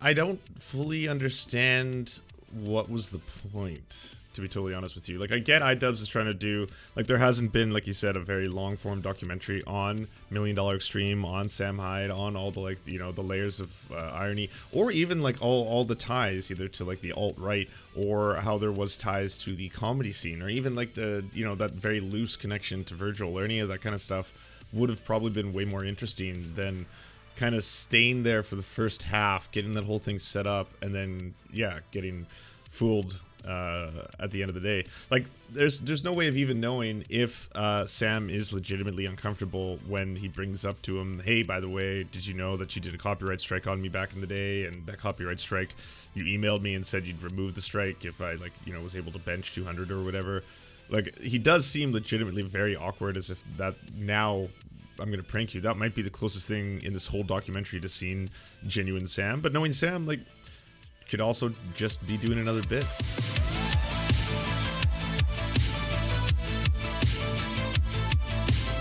I don't fully understand what was the point, to be totally honest with you. Like, I get iDubbbz is trying to do, like, there hasn't been, like you said, a very long-form documentary on $1 Million Extreme, on Sam Hyde, on all the, like, you know, the layers of irony, or even, like, all the ties, either to, like, the alt-right, or how there was ties to the comedy scene, or even, like, the, you know, that very loose connection to Virgil, or any of that kind of stuff would have probably been way more interesting than kind of staying there for the first half, getting that whole thing set up, and then, yeah, getting fooled at the end of the day. Like, there's no way of even knowing if Sam is legitimately uncomfortable when he brings up to him, hey, by the way, did you know that you did a copyright strike on me back in the day, and that copyright strike, you emailed me and said you'd remove the strike if I, like, you know, was able to bench 200 or whatever. Like, he does seem legitimately very awkward, as if that now I'm gonna prank you. That might be the closest thing in this whole documentary to seeing genuine Sam, but knowing Sam, like, could also just be doing another bit.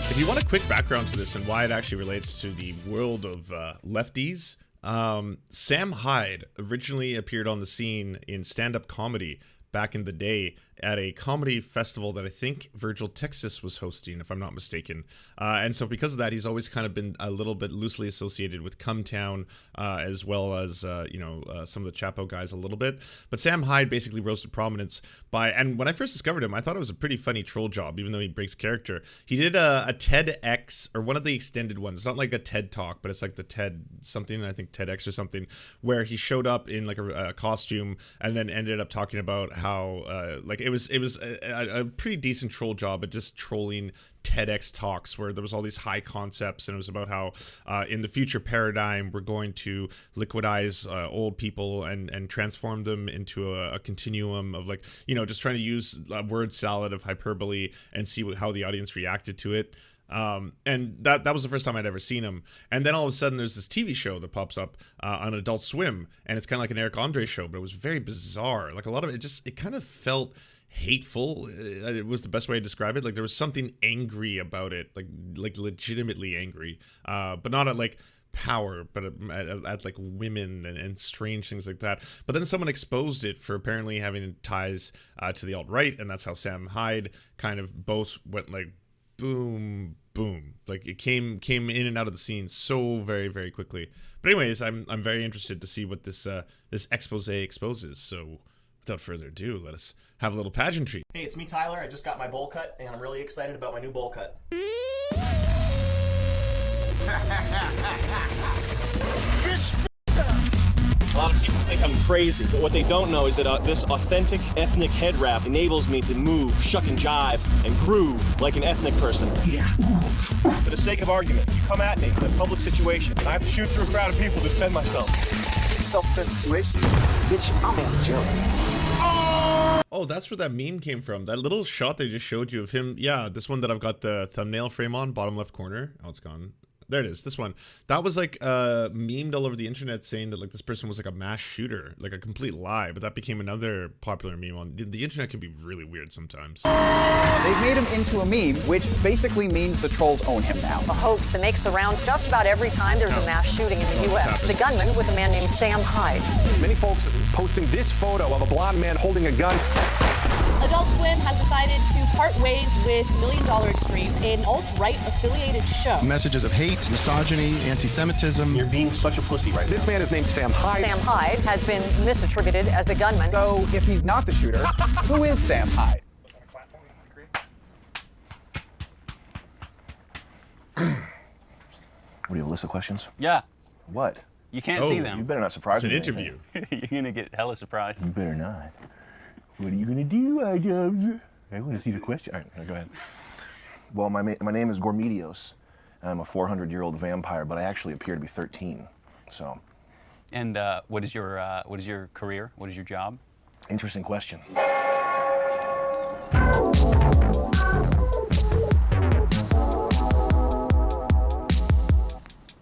If you want a quick background to this and why it actually relates to the world of lefties, Sam Hyde originally appeared on the scene in stand-up comedy back in the day at a comedy festival that I think Virgil, Texas was hosting, if I'm not mistaken. And so because of that, he's always kind of been a little bit loosely associated with Cumtown, as well as, you know, some of the Chapo guys a little bit. But Sam Hyde basically rose to prominence by, and when I first discovered him, I thought it was a pretty funny troll job, even though he breaks character. He did a TEDx, or one of the extended ones. It's not like a TED Talk, but it's like the TED something, I think TEDx or something, where he showed up in like a costume and then ended up talking about how, like, it was a pretty decent troll job at just trolling TEDx talks, where there was all these high concepts, and it was about how in the future paradigm we're going to liquidize old people and transform them into a continuum of, like, you know, just trying to use a word salad of hyperbole and see how the audience reacted to it. And that was the first time I'd ever seen him. And then all of a sudden there's this TV show that pops up on Adult Swim, and it's kind of like an Eric Andre show, but it was very bizarre. Like, a lot of it kind of felt hateful. It was the best way to describe it. Like, there was something angry about it, like legitimately angry, but not at, like, power, but at like women and strange things like that. But then someone exposed it for apparently having ties to the alt-right, and that's how Sam Hyde kind of both went, like, boom, boom. Like, it came in and out of the scene so very, very quickly. But anyways, I'm very interested to see what this this expose exposes. So without further ado, let us have a little pageantry. Hey, it's me, Tyler. I just got my bowl cut, and I'm really excited about my new bowl cut. A lot of people think I'm crazy, but what they don't know is that this authentic ethnic head wrap enables me to move, shuck and jive, and groove like an ethnic person. Yeah. For the sake of argument, you come at me in a public situation, and I have to shoot through a crowd of people to defend myself. Self-defense situation. Bitch, I'm in jail. Oh, that's where that meme came from. That little shot they just showed you of him. Yeah, this one that I've got the thumbnail frame on, bottom left corner. Oh, it's gone. There it is, this one. That was like memed all over the internet, saying that, like, this person was like a mass shooter, like a complete lie, but that became another popular meme on the internet. Can be really weird sometimes. They've made him into a meme, which basically means the trolls own him now. A hoax that makes the rounds just about every time there's a mass shooting in the U.S. The gunman was a man named Sam Hyde. Many folks posting this photo of a blonde man holding a gun. Adult Swim has decided to part ways with $1 Million Extreme, an alt-right affiliated show. Messages of hate, misogyny, anti-Semitism. You're being such a pussy right now. This man is named Sam Hyde. Sam Hyde has been misattributed as the gunman. So, if he's not the shooter, who is Sam Hyde? What do you have a list of questions? Yeah. What? You can't see them. You better not surprise me. It's an interview. You're gonna get hella surprised. You better not. What are you gonna do, iDubbbz? I want to see the question. All right, go ahead. Well, my name is Gormedios, and I'm a 400-year-old vampire, but I actually appear to be 13. So. And what is your career? What is your job? Interesting question.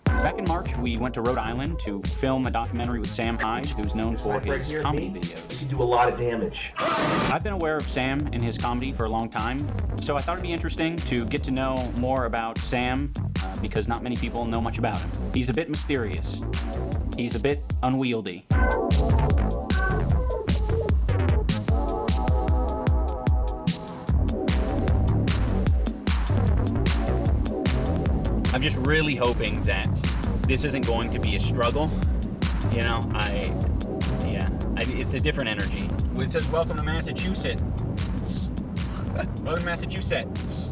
Back in March, we went to Rhode Island to film a documentary with Sam Hyde, who's known for his comedy videos. You can do a lot of damage. I've been aware of Sam and his comedy for a long time, so I thought it'd be interesting to get to know more about Sam, because not many people know much about him. He's a bit mysterious. He's a bit unwieldy. I'm just really hoping that this isn't going to be a struggle. You know, it's a different energy. It says, welcome to Massachusetts. Welcome to Massachusetts.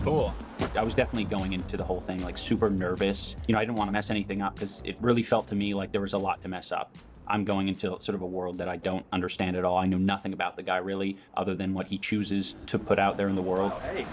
Cool. I was definitely going into the whole thing like super nervous. You know, I didn't want to mess anything up because it really felt to me like there was a lot to mess up. I'm going into sort of a world that I don't understand at all. I know nothing about the guy really, other than what he chooses to put out there in the world. Hey.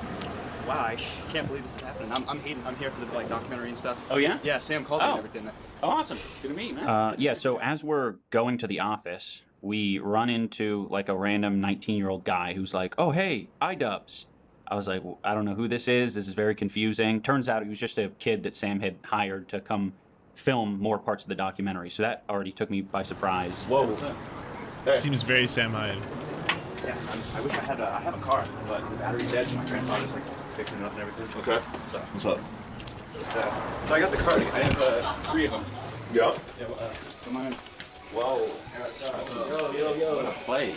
Wow, I can't believe this is happening. I'm Hayden. I'm here for the documentary and stuff. Oh yeah? Yeah, Sam called me and everything. Oh, awesome. Good to meet you, man. Yeah, so as we're going to the office, we run into like a random 19-year-old guy who's like, oh, hey, iDubbbz. I was like, well, I don't know who this is. This is very confusing. Turns out he was just a kid that Sam had hired to come film more parts of the documentary. So that already took me by surprise. Whoa. Seems very Sam Hyde. Yeah, I wish I have a car, but the battery's dead, so my grandfather's like fixing it up and everything. Okay. So, What's up? So I got the car. I have 3 of them. Yeah. Come on. Whoa. Yo. What a place.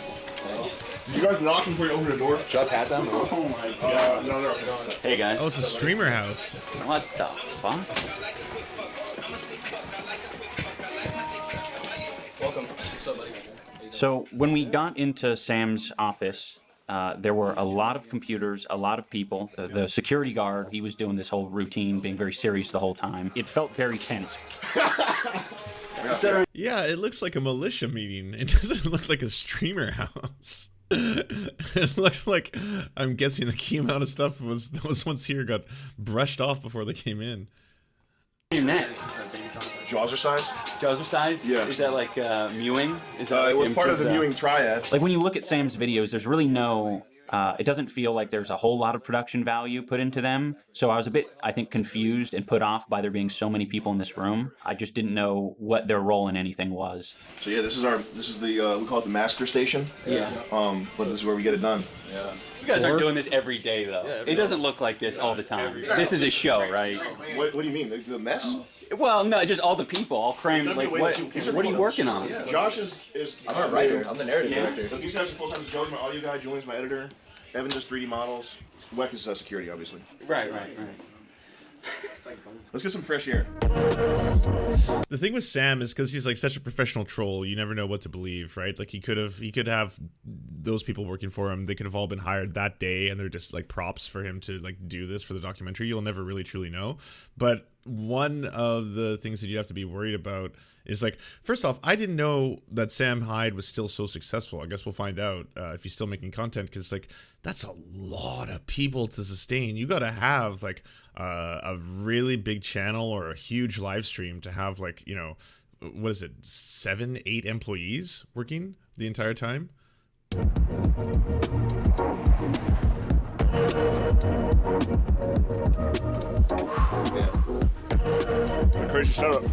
Did you guys knock before you open the door? Should I pat them? Oh my god. No, they're okay. Hey, guys. Oh, it's a streamer house. What the fuck? Welcome. What's up, buddy? So when we got into Sam's office, there were a lot of computers, a lot of people. The security guard, he was doing this whole routine, being very serious the whole time. It felt very tense. Yeah, it looks like a militia meeting. It doesn't look like a streamer house. It looks like, I'm guessing a key amount of stuff that was once here got brushed off before they came in. Your neck. Jaws are size? Jaws are size? Yeah. Is that like mewing? Is that It was part of the mewing triad. Like when you look at Sam's videos, there's really no, it doesn't feel like there's a whole lot of production value put into them. So I was a bit, I think, confused and put off by there being so many people in this room. I just didn't know what their role in anything was. So yeah, this is the, we call it the master station. Yeah. But this is where we get it done. Yeah. You guys aren't doing this every day, though. It doesn't look like this all the time. This is a show, right? What do you mean? The mess? Well, no, just all the people, all crammed. Like, what are you working on? Josh is I'm a writer. I'm the narrative director. So these guys are full-time. Joey's my audio guy. Julian's my editor. Evan does 3D models. Weck is security, obviously. Right. Let's get some fresh air. The thing with Sam is because he's like such a professional troll, you never know what to believe, right? Like he could have those people working for him. They could have all been hired that day, and they're just like props for him to like do this for the documentary. You'll never really truly know. But one of the things that you have to be worried about is like, first off, I didn't know that Sam Hyde was still so successful. I guess we'll find out if he's still making content, because like that's a lot of people to sustain. You got to have like a really big channel or a huge live stream to have like, you know, what is it, 7-8 employees working the entire time. Crazy setup.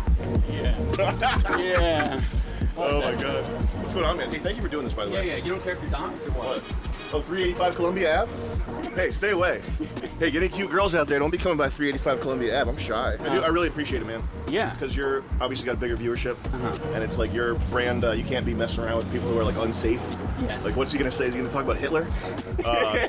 Yeah. Yeah. Oh my god. What's going on, man? Hey, thank you for doing this, by the way. Yeah. You don't care if you're doxed or what? Oh, 385 Columbia Ave? Hey, stay away. Hey, get any cute girls out there. Don't be coming by 385 Columbia Ave. I'm shy. I really appreciate it, man. Yeah. Because you're obviously got a bigger viewership. And it's like your brand, you can't be messing around with people who are like unsafe. Yes. Like, what's he going to say? Is he going to talk about Hitler?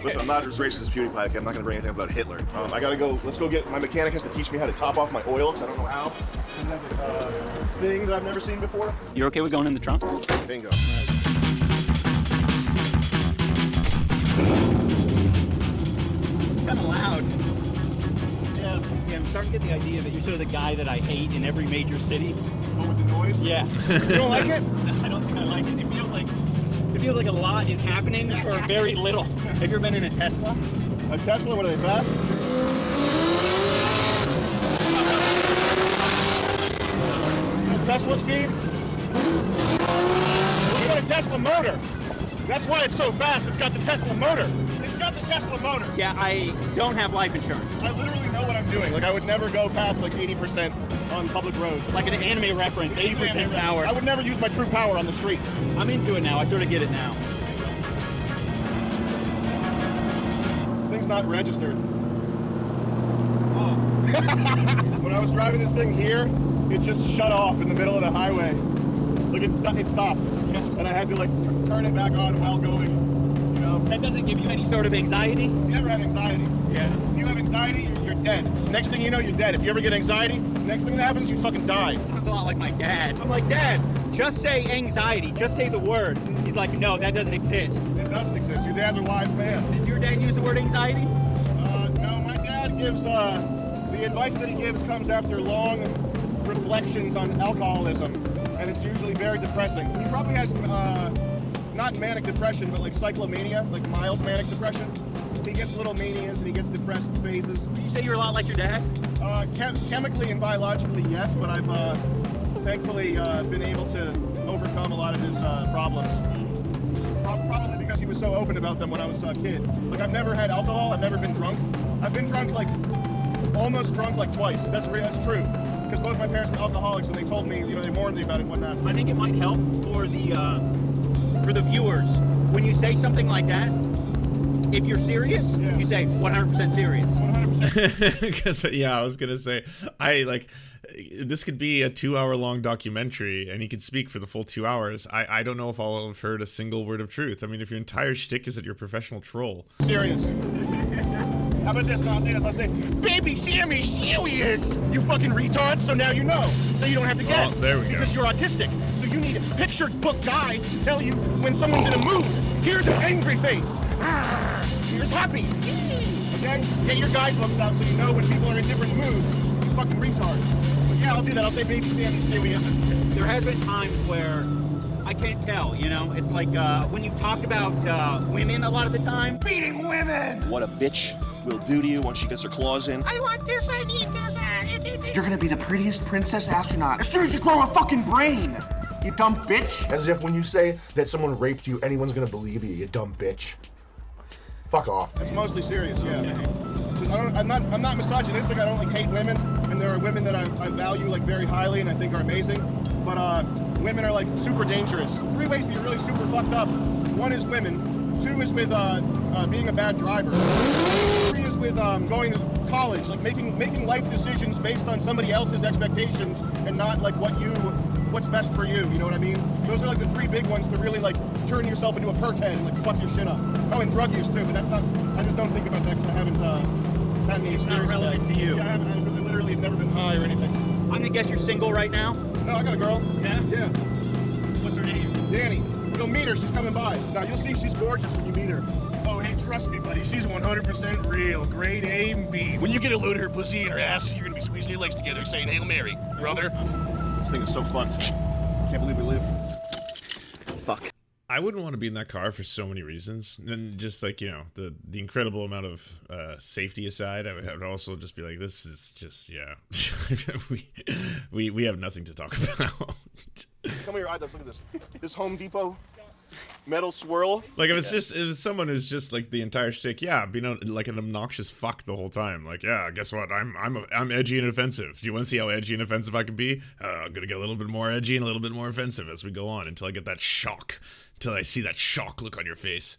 Listen, I'm not as racist as PewDiePie. I'm not going to bring anything about Hitler. I got to go. Let's go get, my mechanic has to teach me how to top off my oil, because I don't know how. He has a thing that I've never seen before. You're okay with going in the trunk? Bingo. Kind of loud. Yeah, I'm starting to get the idea that you're sort of the guy that I hate in every major city. What with the noise? Yeah. You don't like it? I don't think I like it. It feels like a lot is happening for very little. Have you ever been in a Tesla? A Tesla? What are they, fast? Tesla speed? Look at a Tesla motor. That's why it's so fast. It's got the Tesla motor. It's got the Tesla motor. Yeah, I don't have life insurance. I literally know what I'm doing. Like, I would never go past like 80% on public roads. Like an anime reference, 80% power. I would never use my true power on the streets. I'm into it now. I sort of get it now. This thing's not registered. Oh. When I was driving this thing here, it just shut off in the middle of the highway. Like it stopped, Yeah. and I had to like turn it back on while going. You know, That doesn't give you any sort of anxiety? you never have anxiety. Yeah. If you have anxiety, you're dead. Next thing you know, you're dead. If you ever get anxiety, next thing that happens, you fucking die. Sounds a lot like my dad. I'm like, Dad, just say anxiety. Just say the word. He's like, no, that doesn't exist. It doesn't exist. Your dad's a wise man. Did your dad use the word anxiety? No, my dad gives, the advice that he gives comes after long reflections on alcoholism, and it's usually very depressing. He probably has, not manic depression, but like cyclomania, like mild manic depression. He gets little manias and he gets depressed phases. Did you say you're a lot like your dad? Chemically and biologically, yes, but I've thankfully been able to overcome a lot of his problems. Probably because he was so open about them when I was a kid. Like, I've never had alcohol, I've never been drunk. I've been drunk, like, almost drunk, like, twice. That's true. Because both my parents were alcoholics and they told me, you know, they warned me about it and whatnot. I think it might help for the viewers. When you say something like that, if you're serious, you say 100% serious. 100%. Because I was gonna say, this could be a 2-hour-long documentary, and he could speak for the full 2 hours. I don't know if I'll have heard a single word of truth. I mean, if your entire shtick is that you're a professional troll. Serious. How about this? I'll say, baby, Sammy, serious. You fucking retard. So now you know. So you don't have to guess. Oh, there we go. Because you're autistic. So you need a picture book guy to tell you when someone's in a mood. Here's an angry face. Here's happy. Okay? Get your guidebooks out so you know when people are in different moods. You fucking retard. But yeah, I'll do that. I'll say, baby, Sammy, serious. There has been times where I can't tell, you know? It's like when you've talked about women a lot of the time. Beating women! What a bitch will do to you once she gets her claws in. I want this, I need this, You're gonna be the prettiest princess astronaut as soon as you grow a fucking brain! You dumb bitch! As if when you say that someone raped you, anyone's gonna believe you, you dumb bitch. Fuck off. It's mostly serious, yeah. I'm not misogynistic, I don't like hate women, and there are women that I value like very highly and I think are amazing, but women are like super dangerous. 3 ways to be really super fucked up. 1 is women, 2 is with being a bad driver, 3 is with going to college, like making life decisions based on somebody else's expectations and not like what's best for you, you know what I mean? Those are like the 3 big ones to really like turn yourself into a perk head and like fuck your shit up. Oh, and drug use too, but that's not, I just don't think about that because I haven't had any experience. Not relevant to you. Yeah, I literally have never been high or anything. I'm gonna guess you're single right now? No, I got a girl. Yeah? Yeah. What's her name? Danny. You'll meet her, she's coming by. Now you'll see she's gorgeous when you meet her. Oh, hey, trust me, buddy. She's 100% real. Grade A and B. When you get a load of her pussy in her ass, you're gonna be squeezing your legs together saying, Hail Mary, brother. This thing is so fucked. Can't believe we live. Fuck. I wouldn't want to be in that car for so many reasons. And just like, you know, the incredible amount of safety aside, I would also just be like, this is just, yeah. we have nothing to talk about. Come here, iDubbbz, look at this. This Home Depot metal swirl. Like if it's someone who's just like the entire shtick, yeah, being like an obnoxious fuck the whole time. Like, yeah, guess what? I'm edgy and offensive. Do you want to see how edgy and offensive I can be? I'm gonna get a little bit more edgy and a little bit more offensive as we go on until I get that shock, until I see that shock look on your face.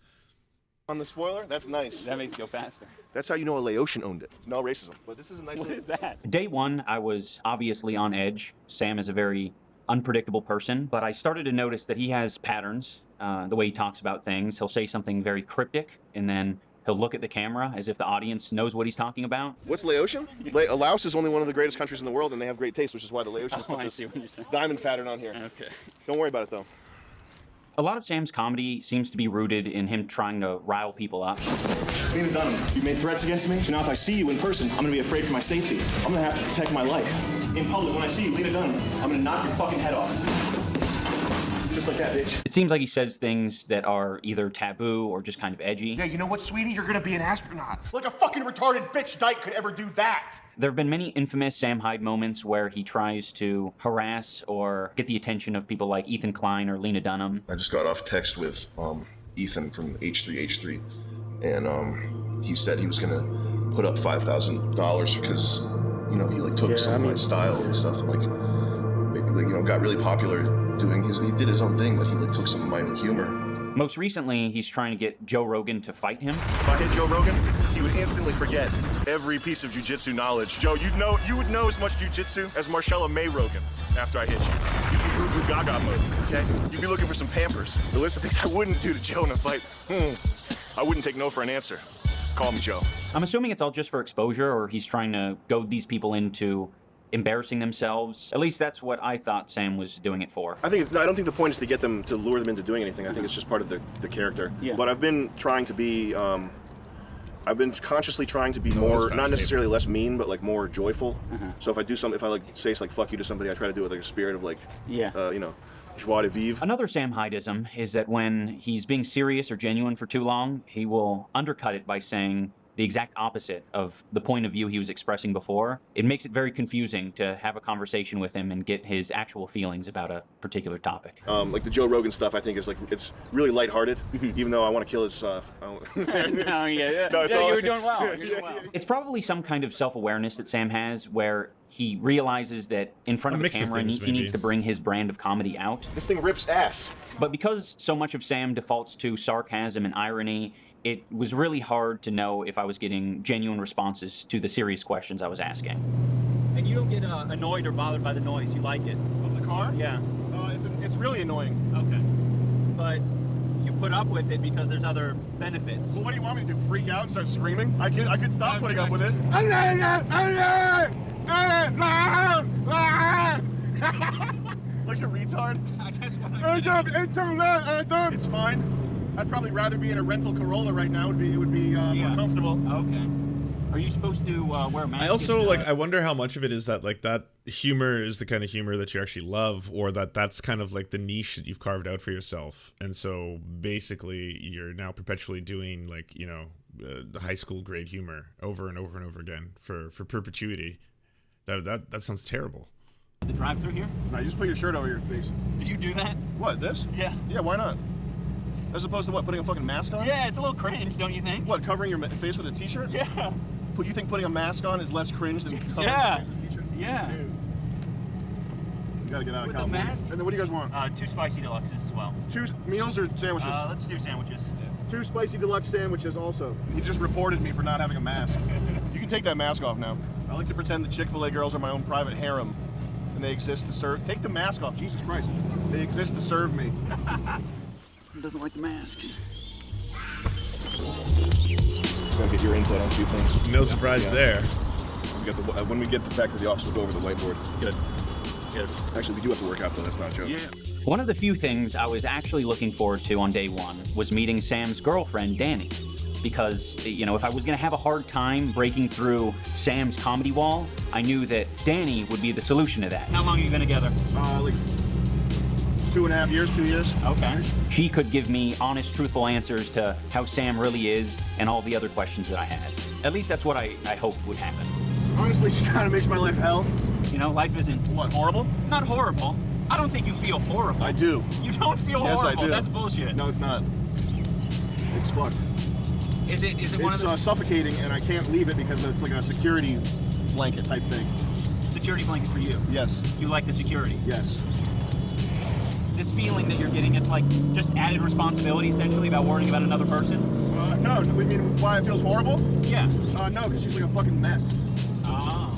On the spoiler, that's nice. That makes you go faster. That's how you know a Laotian owned it. No racism, but this is a nice. What is that? Day 1, I was obviously on edge. Sam is a very unpredictable person, but I started to notice that he has patterns. The way he talks about things, he'll say something very cryptic, and then he'll look at the camera as if the audience knows what he's talking about. What's Laotian? Laos is only one of the greatest countries in the world, and they have great taste, which is why the Laotians put this diamond pattern on here. Okay. Don't worry about it, though. A lot of Sam's comedy seems to be rooted in him trying to rile people up. Lena Dunham, you made threats against me, so now if I see you in person, I'm gonna be afraid for my safety. I'm gonna have to protect my life. In public, when I see you, Lena Dunham, I'm gonna knock your fucking head off. Just like that, bitch. It seems like he says things that are either taboo or just kind of edgy. Yeah, you know what, sweetie? You're gonna be an astronaut. Like a fucking retarded bitch dyke could ever do that. There have been many infamous Sam Hyde moments where he tries to harass or get the attention of people like Ethan Klein or Lena Dunham. I just got off text with Ethan from H3H3, and he said he was gonna put up $5,000 because, you know, he like took some of my style and stuff, and like, you know, got really popular doing he did his own thing, but he like took some of my humor. Most recently, he's trying to get Joe Rogan to fight him. If I hit Joe Rogan, he would instantly forget every piece of jiu-jitsu knowledge. Joe, you would know as much jiu-jitsu as Marcella May Rogan after I hit you. You'd be goo goo gaga mode, okay? You'd be looking for some Pampers. The list of things I wouldn't do to Joe in a fight. I wouldn't take no for an answer. Call me Joe. I'm assuming it's all just for exposure, or he's trying to goad these people into embarrassing themselves. At least that's what I thought Sam was doing it for. I don't think the point is to get them, to lure them into doing anything. I think it's just part of the character. Yeah. But I've been trying to be, I've been consciously trying to be more, not necessarily less mean, but like more joyful. So if I do something, if I like say like fuck you to somebody, I try to do it like a spirit of like, you know, joie de vivre. Another Sam Hydeism is that when he's being serious or genuine for too long, he will undercut it by saying the exact opposite of the point of view he was expressing before. It makes it very confusing to have a conversation with him and get his actual feelings about a particular topic. Like the Joe Rogan stuff, I think is like, it's really lighthearted, even though I want to kill his No, you're doing well. You're doing well. It's probably some kind of self-awareness that Sam has where he realizes that in front of the camera he needs to bring his brand of comedy out. This thing rips ass. But because so much of Sam defaults to sarcasm and irony, it was really hard to know if I was getting genuine responses to the serious questions I was asking. And you don't get annoyed or bothered by the noise. You like it. Of the car? Yeah. It's really annoying. Okay. But you put up with it because there's other benefits. Well, what do you want me to do? Freak out and start screaming? I could stop putting up with it. Like a retard. It's fine. I'd probably rather be in a rental Corolla right now. It would be more comfortable. Okay. Are you supposed to wear a mask? I also I wonder how much of it is that like that humor is the kind of humor that you actually love, or that's kind of like the niche that you've carved out for yourself, and so basically you're now perpetually doing like, you know, high school grade humor over and over and over again for perpetuity. That sounds terrible. The drive-through here? No, you just put your shirt over your face. Did you do that? What, this? Yeah. Yeah, why not? As opposed to what, putting a fucking mask on? Yeah, it's a little cringe, don't you think? What, covering your face with a t-shirt? Yeah. You think putting a mask on is less cringe than covering your face with a t-shirt? Yeah. Dude. You gotta get out of With California. the mask? And then what do you guys want? 2 spicy deluxes as well. 2 meals or sandwiches? Let's do sandwiches. 2 spicy deluxe sandwiches also. He just reported me for not having a mask. You can take that mask off now. I like to pretend the Chick-fil-A girls are my own private harem. And they exist to serve. Take the mask off, Jesus Christ. They exist to serve me. Who doesn't like the masks? Gonna get your input on 2 things. No surprise there. When we get back to the office, we'll go over the whiteboard. Good. Actually, we do have to work out though, that's not a joke. Yeah. One of the few things I was actually looking forward to on day one was meeting Sam's girlfriend, Danny. Because, you know, if I was gonna have a hard time breaking through Sam's comedy wall, I knew that Danny would be the solution to that. How long have you been together? Like 2.5 years, 2 years. Okay. She could give me honest, truthful answers to how Sam really is and all the other questions that I had. At least that's what I hoped would happen. Honestly, she kind of makes my life hell. You know, life isn't... What, horrible? Not horrible. I don't think you feel horrible. I do. You don't feel yes, horrible. I do. That's bullshit. No, it's not. It's fucked. Is it one of the... It's suffocating, and I can't leave it because it's like a security blanket type thing. Security blanket for you? Yes. You like the security? Yes. This feeling that you're getting, it's like just added responsibility essentially about worrying about another person? No, we mean why it feels horrible? Yeah. No, because she's like a fucking mess. Oh.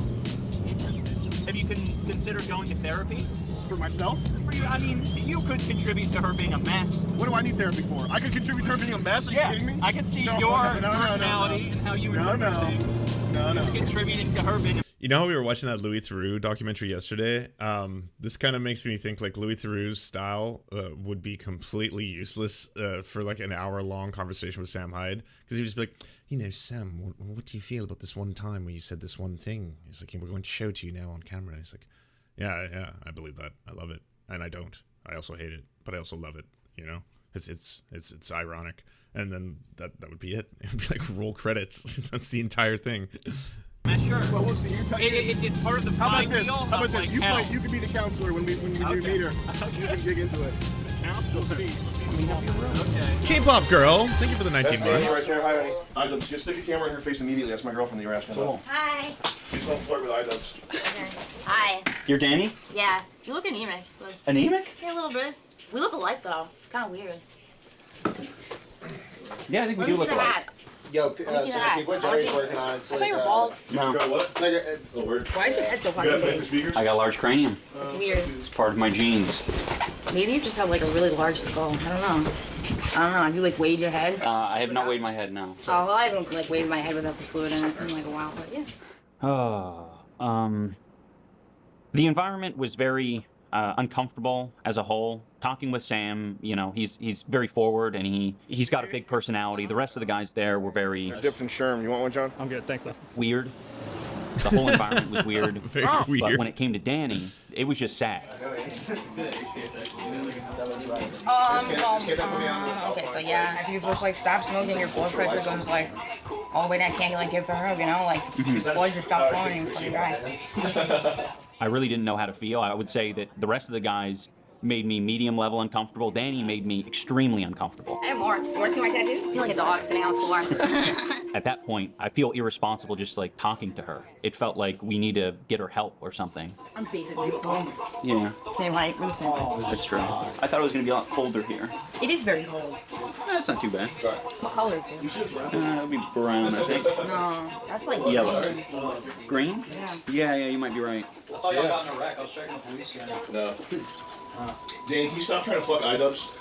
Interesting. Have you considered going to therapy? For myself? For you, I mean, you could contribute to her being a mess. What do I need therapy for? I could contribute to her being a mess? Are you kidding me? I can see your personality and how you interpret things. No. Contributing to her being a... You know how we were watching that Louis Theroux documentary yesterday? This kind of makes me think like Louis Theroux's style would be completely useless for like an hour-long conversation with Sam Hyde. Because he would just be like, you know, Sam, what do you feel about this one time where you said this one thing? He's like, we're going to show it to you now on camera. He's like, yeah, I believe that. I love it. And I don't. I also hate it, but I also love it, you know? It's ironic. And then that would be it. It would be like roll credits. That's the entire thing. Sure. Well, we'll see. It's part of the How about this? wheel. How about this? Like You can be the counselor when you meet her. Okay. You can dig into it. We'll see. Okay. K-pop girl, thank you for the 19 months. Right there, hi, honey. Just stick a camera in her face immediately. That's my girlfriend that you're asking about. Hi. Please don't flirt with iDubbbz. Okay. Hi. You're Danny? Yeah. You look anemic. But... Anemic? Yeah, a little bit. We look alike though. It's kind of weird. Yeah, I think we Let do me see look the alike. hat. Yo, Let me see the hat. what Jerry's working on. It's I thought you were bald. No. What? Why is your head so fucking big? I got a large cranium. It's weird. It's part of my genes. Maybe you just have like a really large skull. I don't know. Have you like weighed your head? I have not weighed my head, no. Oh, well, I haven't like weighed my head without the fluid in it in like a while, but yeah. The environment was very uncomfortable as a whole. Talking with Sam, you know, he's very forward and he's got a big personality. The rest of the guys there were very dipped in Sherm. You want one, John? I'm good, thanks though. weird. The whole environment was weird. Very weird. But when it came to Danny, it was just sad. Okay, so yeah, if you just like stop smoking, your blood pressure goes like all the way down. Can't like give a hug, you know, like your blood just stops flowing and you fucking die. I really didn't know how to feel. I would say that the rest of the guys made me medium level uncomfortable. Danny made me extremely uncomfortable. I have more. You want to see my tattoos? I feel like a dog sitting on the floor. At that point, I feel irresponsible just like talking to her. It felt like we need to get her help or something. I'm basically cold. Yeah, Same height. We're the same height. that's true. I thought it was going to be a lot colder here. It is very cold. That's not too bad. What color is it? It'll be brown, I think. No, that's like Yellow. Green? Yeah. Yeah, you might be right. I thought y'all got in a wreck. I was checking the police scanner. No. Danny, can you stop trying to fuck iDubbbz?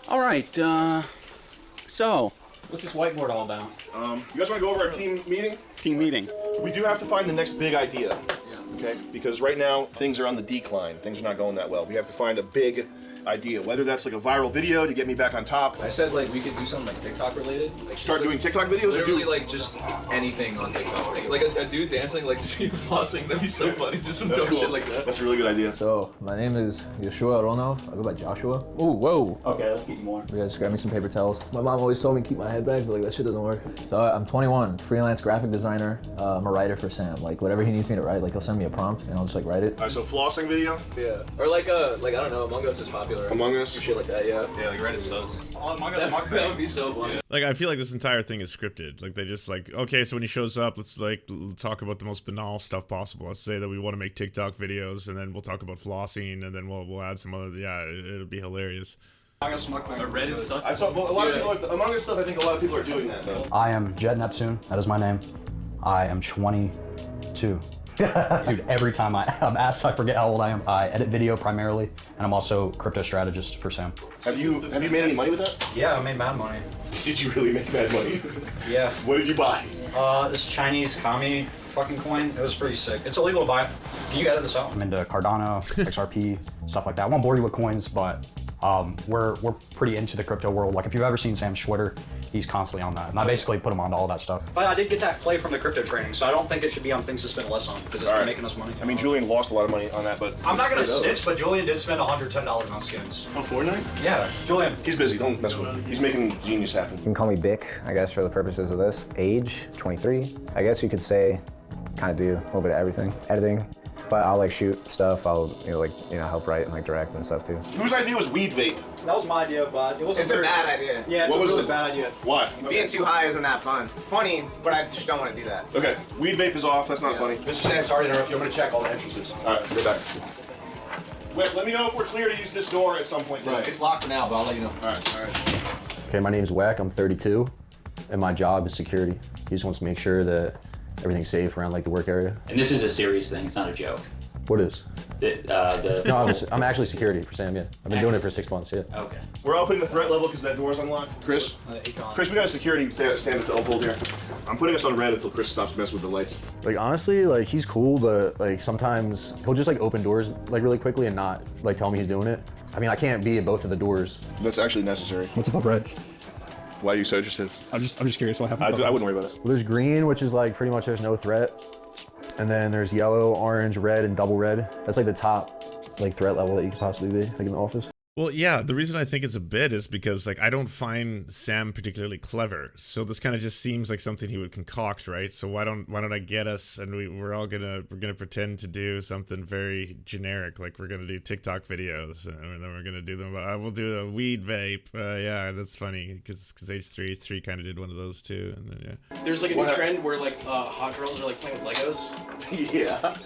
All right, so what's this whiteboard all about? You guys want to go over our team meeting? Team meeting. We do have to find the next big idea. Okay? Because right now, things are on the decline. Things are not going that well. We have to find a big idea, whether that's like a viral video to get me back on top. I said like we could do something like TikTok related. Like, Start doing TikTok videos? Literally like just anything on TikTok. Like a dude dancing, like just you flossing. That'd be so funny. Just some That's dumb cool. shit like that. That's a really good idea. So, my name is Yeshua Aronov. I go by Joshua. Ooh, whoa. Okay, let's keep more. You guys grab me some paper towels. My mom always told me to keep my head back, but like that shit doesn't work. So I'm 21, freelance graphic designer. I'm a writer for Sam. Like whatever he needs me to write, like he'll send me a prompt and I'll just like write it. All right, so flossing video? Yeah. Or like I don't know, Among Us is popular. Among Us? Shit like that, yeah. Yeah, like Reddit subs. Among Us that would be so fun. Like, I feel like this entire thing is scripted. Like, they just like, okay, so when he shows up, let's like talk about the most banal stuff possible. Let's say that we want to make TikTok videos, and then we'll talk about flossing, and then we'll add some other. Yeah, it'll be hilarious. Reddit sus. I saw a lot of people. Like, Among Us stuff. I think a lot of people are doing that though. I am Jed Neptune. That is my name. I am 22. Dude, every time I'm asked, I forget how old I am. I edit video primarily, and I'm also crypto strategist for Sam. Have you made any money with that? Yeah, I made mad money. Did you really make mad money? Yeah. What did you buy? This Chinese commie fucking coin. It was pretty sick. It's illegal to buy. Can you edit this out? I'm into Cardano, XRP, stuff like that. I won't bore you with coins, but we're pretty into the crypto world. Like if you've ever seen Sam's Twitter, he's constantly on that. And I basically put him onto all that stuff. But I did get that play from the crypto training, so I don't think it should be on things to spend less on because it's been making us money. I mean, Julian lost a lot of money on that, but I'm not gonna snitch, but Julian did spend $110 on skins. on Fortnite? Yeah, Julian. He's busy. Don't mess with him. He's making genius happen. You can call me Bick, I guess, for the purposes of this. Age, 23. I guess you could say, kind of do a little bit of everything. Editing, but I'll like shoot stuff. I'll help write and like direct and stuff too. Whose idea was weed vape? That was my idea, but it wasn't. It's a bad idea. Yeah, it's What a was really it? bad idea. Why? Being too high isn't that fun. Funny, but I just don't want to do that. Okay, weed vape is off. That's not funny. Mr. Sam, sorry to interrupt you. I'm going to check all the entrances. All right, go back. Wait, let me know if we're clear to use this door at some point. Right. It's locked for now, but I'll let you know. All right. Okay, my name's Wack. I'm 32, and my job is security. He just wants to make sure that everything's safe around like the work area. And this is a serious thing. It's not a joke. What is? No, I'm actually security for Sam. Yeah, I've been doing it for 6 months. Yeah. Okay. We're upping the threat level because that door's unlocked. Chris, we got a security stand at the uphold here. I'm putting us on red until Chris stops messing with the lights. Like honestly, like he's cool, but like sometimes he'll just like open doors like really quickly and not like tell me he's doing it. I mean, I can't be at both of the doors. That's actually necessary. What's up, Red? Why are you so interested? I'm just curious what happens. I wouldn't worry about it. Well, there's green, which is like pretty much there's no threat. And then there's yellow, orange, red, and double red. That's like the top like threat level that you could possibly be like in the office. Well, yeah, the reason I think it's a bit is because, like, I don't find Sam particularly clever. So this kind of just seems like something he would concoct, right? So why don't I get us, and we're gonna pretend to do something very generic, like we're gonna do TikTok videos, and then we're gonna do them. We'll do a weed vape. Yeah, that's funny because H3 kind of did one of those too. And then, yeah. There's like a new trend where like hot girls are like playing with Legos. Yeah.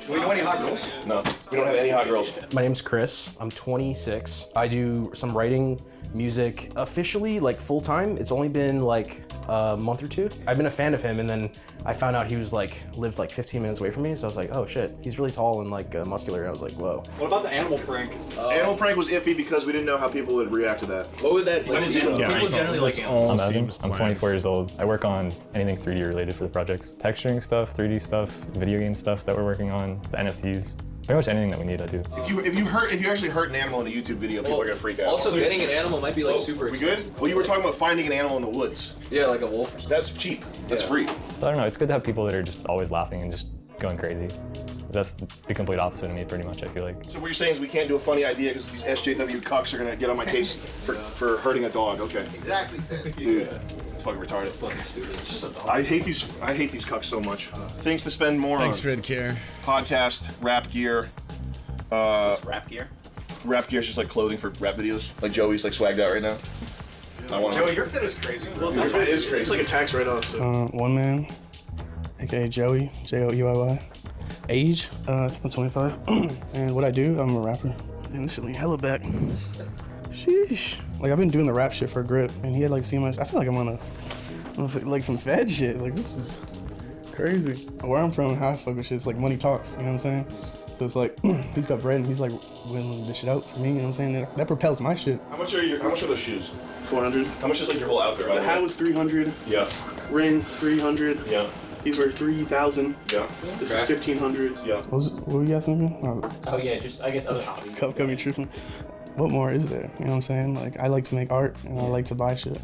Do we know any hot girls? No, we don't have any hot girls. My name's Chris. I'm 26. I do some writing, music, officially like full time. It's only been like a month or two. I've been a fan of him, and then I found out he was like lived like 15 minutes away from me. So I was like, oh shit, he's really tall and like muscular. And I was like, whoa. What about the animal prank? Animal prank was iffy because we didn't know how people would react to that. What would that? Like, people generally like all I'm Evan. seems I'm 24 years old. I work on anything 3D related for the projects. Texturing stuff, 3D stuff, video game stuff that we're working on, the NFTs. Pretty much anything that we need, I do. If you actually hurt an animal in a YouTube video, people are gonna freak out. Also, getting an animal might be like super expensive. We good? Well, you were talking about finding an animal in the woods. Yeah, like a wolf. That's cheap. That's free. So I don't know, it's good to have people that are just always laughing and just going crazy. That's the complete opposite of me, pretty much, I feel like. So what you're saying is we can't do a funny idea because these SJW cucks are gonna get on my case for hurting a dog. Okay. Exactly, Sam. Dude, it's fucking retarded. Fucking stupid. It's just a dog. I hate these cucks so much. Things to spend more on. Thanks, Fred Care. Podcast, rap gear. What's rap gear? Rap gear is just like clothing for rap videos. Like Joey's like swagged out right now. Joey, your fit is crazy. Your fit is crazy. It's like a tax write-off. So. One man, aka Joey, Jouyy. Age, I'm 25. And what I do, I'm a rapper. And this shit like hella back. Sheesh. Like I've been doing the rap shit for a grip, and he had like seen my. I feel like I'm on like some Fed shit. Like this is crazy. Where I'm from, how I fuck with shit, it's like money talks. You know what I'm saying? So it's like he's got bread and he's like willing to dish it out for me. You know what I'm saying? That propels my shit. How much are those shoes? 400. How much is like your whole outfit? Right? The hat was 300. Yeah. Ring 300. Yeah. These were 3,000. Yeah. This is 1,500. Yeah. What were you guys thinking? Oh yeah, just I guess other hobbies. Cut me truthfully. What more is there? You know what I'm saying? Like I like to make art and I like to buy shit.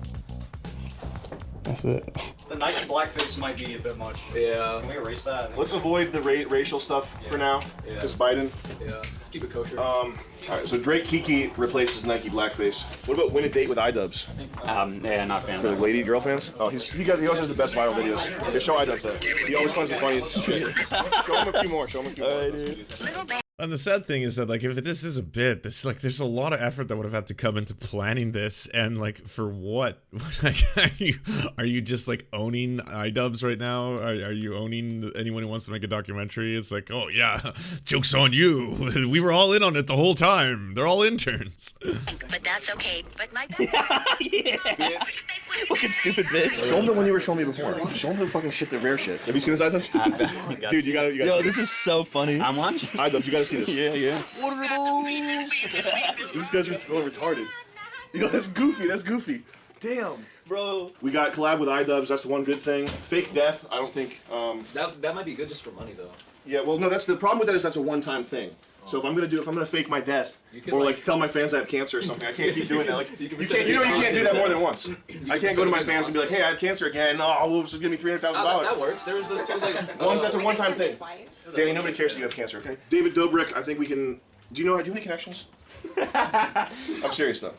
That's it. The Nike blackface might be a bit much. Yeah. Can we erase that? Let's avoid the racial stuff for now, because Biden. Yeah. Let's keep it kosher. All right. So Drake Kiki replaces Nike blackface. What about Win a Date with iDubbbz? Yeah, not fan. For the lady girl fans? Oh, he always has the best viral videos. Yeah, show iDubbbz that. He always finds the funniest shit. Show him a few more. All right, dude. And the sad thing is that, like, if this is a bit, there's a lot of effort that would have had to come into planning this, and like for what? Like, are you just like owning iDubbbz right now? Are you owning anyone who wants to make a documentary? It's like, oh yeah, joke's on you. We were all in on it the whole time. They're all interns. But that's okay. But my Yeah. Fucking stupid bitch. Show him the one you were showing me before. Show him the fucking shit, the rare shit. Have you seen this iDubbbz? Dude, you gotta. Yo, this is so funny. I'm watching. iDubbbz, you gotta see this. Yeah. What are those? These guys are retarded. Yo, that's goofy. Damn. Bro. We got collab with iDubbbz. That's one good thing. Fake death. I don't think. That might be good just for money though. Yeah. Well, no. That's the problem with that is that's a one-time thing. So if I'm gonna fake my death, or like tell my fans I have cancer or something, I can't keep doing that. Like you can't do that more than once. I can't go to my fans and be like, hey, I have cancer again. Oh, well, just give me $300,000. That works. There was those two like. That's a one-time thing. Danny, nobody cares if you have cancer, okay? David Dobrik, I think we can. Do you have any connections? I'm serious though.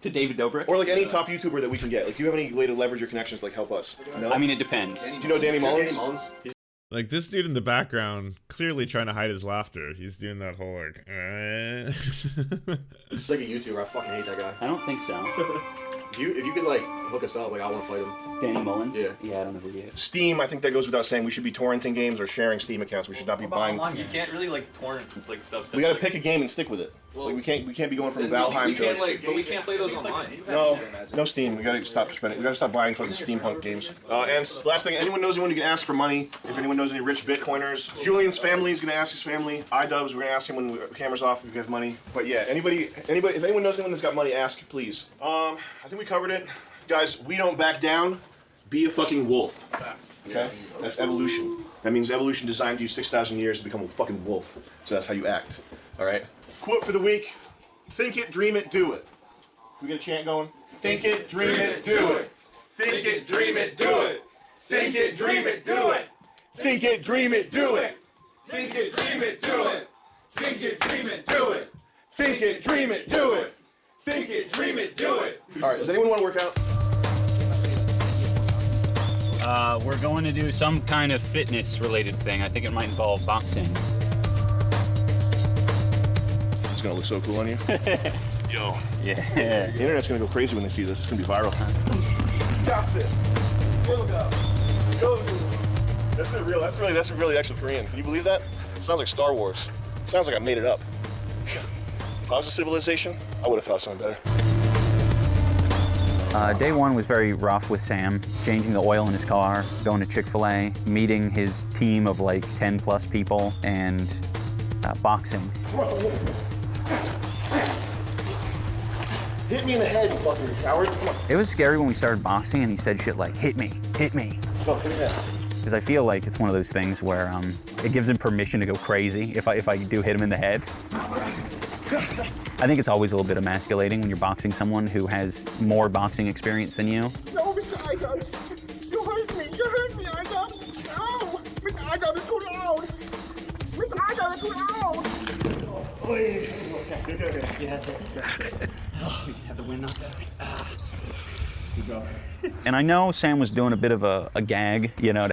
To David Dobrik? Or like any top YouTuber that we can get. Like, do you have any way to leverage your connections to like help us? No? I mean, it depends. Do you know Danny Mullins? Like this dude in the background, clearly trying to hide his laughter. He's doing that whole like. He's like a YouTuber. I fucking hate that guy. I don't think so. If you could like hook us up, like I want to fight him. Danny Mullins? Yeah. Yeah, I don't know who he is. Steam, I think that goes without saying. We should be torrenting games or sharing Steam accounts. We should not be buying. You can't really like torrent like stuff. We gotta pick a game and stick with it. Well, like, we can't be going from Valheim to. But we can't play those online. No Steam. We gotta stop spending. We gotta stop buying fucking steampunk games. And last thing, anyone knows anyone who can ask for money? If anyone knows any rich Bitcoiners, Julian's family is gonna ask his family. iDubbbz, we're gonna ask him when the camera's off if we have money. But yeah, anybody, if anyone knows anyone that's got money, ask please. I think we covered it, guys. We don't back down. Be a fucking wolf. Okay, that's evolution. That means evolution designed you 6,000 years to become a fucking wolf. So that's how you act. All right. Quote for the week: think it, dream it, do it. We get a chant going. Think it, dream it, do it. Think it, dream it, do it. Think it, dream it, do it. Think it, dream it, do it. Think it, dream it, do it. Think it, dream it, do it. Think it, dream it, do it. Think it, dream it, do it. All right, does anyone want to work out? We're going to do some kind of fitness-related thing. I think it might involve boxing. This is gonna look so cool on you. Yo. Yeah. The internet's gonna go crazy when they see this. It's gonna be viral. That's it. Go. That's it, real. That's really actual Korean. Can you believe that? It sounds like Star Wars. It sounds like I made it up. If I was a civilization, I would have thought of something better. Day one was very rough with Sam, changing the oil in his car, going to Chick-fil-A, meeting his team of like 10 plus people, and boxing. Hit me in the head, you fucking coward. Come on. It was scary when we started boxing and he said shit like, hit me, hit me. Come on, hit me in the head. Because I feel like it's one of those things where it gives him permission to go crazy if I do hit him in the head. I think it's always a little bit emasculating when you're boxing someone who has more boxing experience than you. No, Mr. iDubbbz. You hurt me, iDubbbz. No, Mr. iDubbbz is too loud. Mr. iDubbbz is too loud. Oh, okay. You had to have the wind knocked out. Good job. And I know Sam was doing a bit of a gag, you know.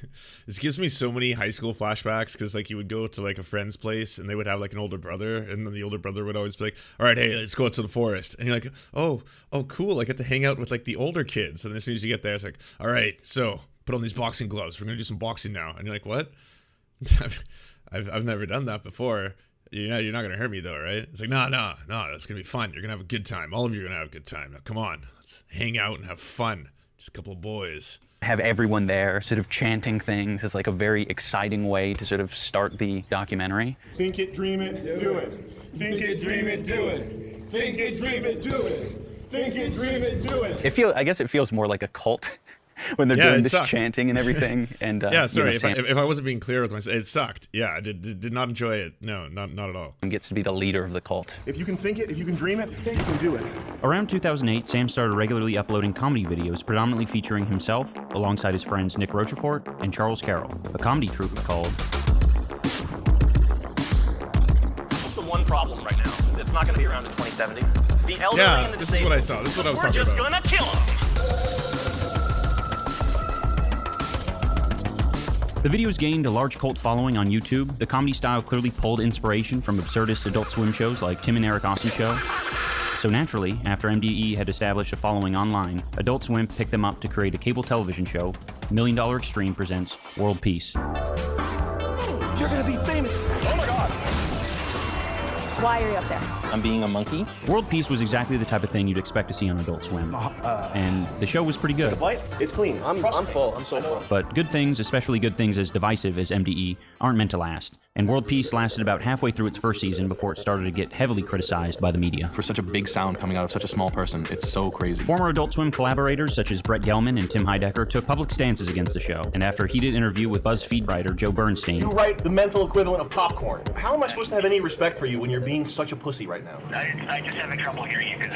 This gives me so many high school flashbacks because like you would go to like a friend's place and they would have like an older brother, and then the older brother would always be like, all right, hey, let's go out to the forest. And you're like, oh cool, I get to hang out with like the older kids. And as soon as you get there, it's like, all right, so put on these boxing gloves. We're gonna do some boxing now. And you're like, what? I've never done that before. You're not gonna hurt me though, right? It's like, no, it's gonna be fun. You're gonna have a good time. All of you are gonna have a good time. Now, come on, let's hang out and have fun. Just a couple of boys. Have everyone there sort of chanting things. It's like a very exciting way to sort of start the documentary. Think it, dream it, do it. Think it, dream it, do it. Think it, dream it, do it. Think it, dream it, do it. I guess it feels more like a cult when they're doing this chanting and everything. And yeah, sorry, if I wasn't being clear with myself, it sucked. Yeah, I did not enjoy it. No, not at all. And gets to be the leader of the cult. If you can think it, if you can dream it, you can do it. Around 2008, Sam started regularly uploading comedy videos, predominantly featuring himself, alongside his friends Nick Rochefort and Charles Carroll. A comedy troupe called... What's the one problem right now that's not going to be around in 2070? The elderly and the disabled. This is what I saw. This is what I was talking about. We're just going to kill them. The videos gained a large cult following on YouTube. The comedy style clearly pulled inspiration from absurdist Adult Swim shows like Tim and Eric Austin Show. So naturally, after MDE had established a following online, Adult Swim picked them up to create a cable television show. $1 Million Extreme presents World Peace. You're gonna be famous. Oh my God. Why are you up there? I'm being a monkey. World Peace was exactly the type of thing you'd expect to see on Adult Swim. And the show was pretty good. The bite? It's clean. I'm full. I'm so full. But good things, especially good things as divisive as MDE, aren't meant to last. And World Peace lasted about halfway through its first season before it started to get heavily criticized by the media. For such a big sound coming out of such a small person, it's so crazy. Former Adult Swim collaborators such as Brett Gelman and Tim Heidecker took public stances against the show. And after a heated interview with BuzzFeed writer Joe Bernstein... You write the mental equivalent of popcorn. How am I supposed to have any respect for you when you're being such a pussy right now? I just having trouble hearing you.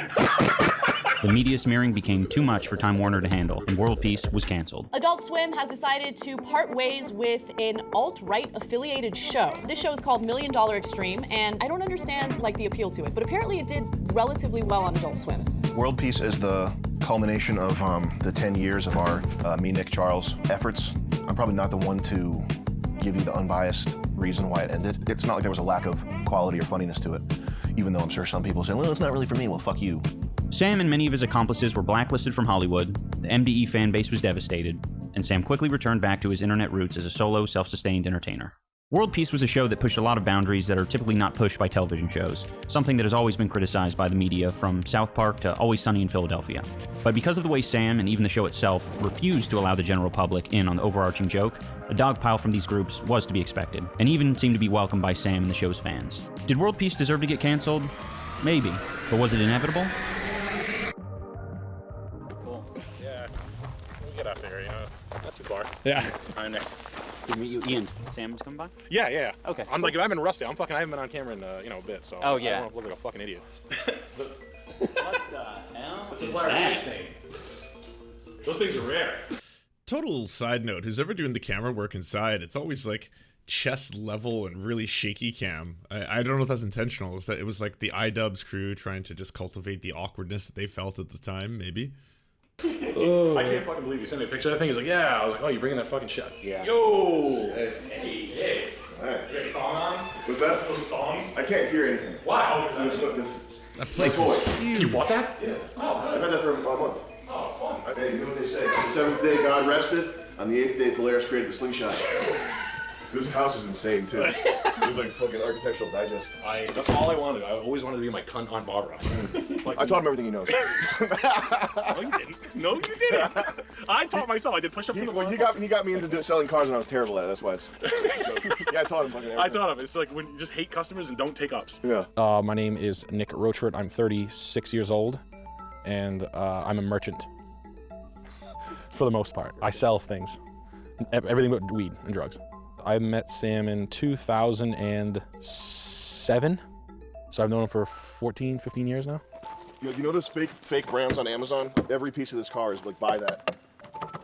The media smearing became too much for Time Warner to handle, and World Peace was canceled. Adult Swim has decided to part ways with an alt-right affiliated show. This show is called $1 Million Extreme, and I don't understand like the appeal to it, but apparently it did relatively well on Adult Swim. World Peace is the culmination of the 10 years of our, me, Nick, Charles efforts. I'm probably not the one to give you the unbiased reason why it ended. It's not like there was a lack of quality or funniness to it, even though I'm sure some people say, well, it's not really for me. Well, fuck you. Sam and many of his accomplices were blacklisted from Hollywood, the MDE fan base was devastated, and Sam quickly returned back to his internet roots as a solo, self-sustained entertainer. World Peace was a show that pushed a lot of boundaries that are typically not pushed by television shows, something that has always been criticized by the media, from South Park to Always Sunny in Philadelphia. But because of the way Sam and even the show itself refused to allow the general public in on the overarching joke, a dogpile from these groups was to be expected, and even seemed to be welcomed by Sam and the show's fans. Did World Peace deserve to get canceled? Maybe, but was it inevitable? Get out there, not too far. Yeah. All right, Nick. Did we meet you, Ian? Sam's coming by? Yeah. Okay. I'm like, I've been rusty. I haven't been on camera in a bit, so oh, I don't want to look like a fucking idiot. What the hell? What's a Polaroid thing? Those things are rare. Total side note, who's ever doing the camera work inside, it's always like, chest level and really shaky cam. I don't know if that's intentional. It was like the iDubbbz crew trying to just cultivate the awkwardness that they felt at the time, maybe. I can't fucking believe you sent me a picture of that thing. He's like, yeah. I was like, oh, you bringing that fucking shot? Yeah. Yo! Hey. All right. You got your thong on? What's that? Those thongs? I can't hear anything. Why? That place is huge. You bought that? Yeah. I've had that for a month. Oh, fun. Hey, you know what they say? On the 7th day, God rested. On the 8th day, Polaris created the slingshot. This house is insane, too. It was like fucking Architectural Digest. That's all I wanted. I always wanted to be my cunt Aunt Barbara. I taught him everything he knows. No, you didn't. No, you didn't. I taught myself. I did push-ups in the Well, he got me into selling cars, and I was terrible at it. That's why. Yeah, I taught him fucking everything. I taught him. It's like when you just hate customers and don't take ups. Yeah. My name is Nick Rochford. I'm 36 years old, and I'm a merchant. For the most part, I sell things, everything but weed and drugs. I met Sam in 2007, so I've known him for 14, 15 years now. You know those fake brands on Amazon? Every piece of this car is like, buy that.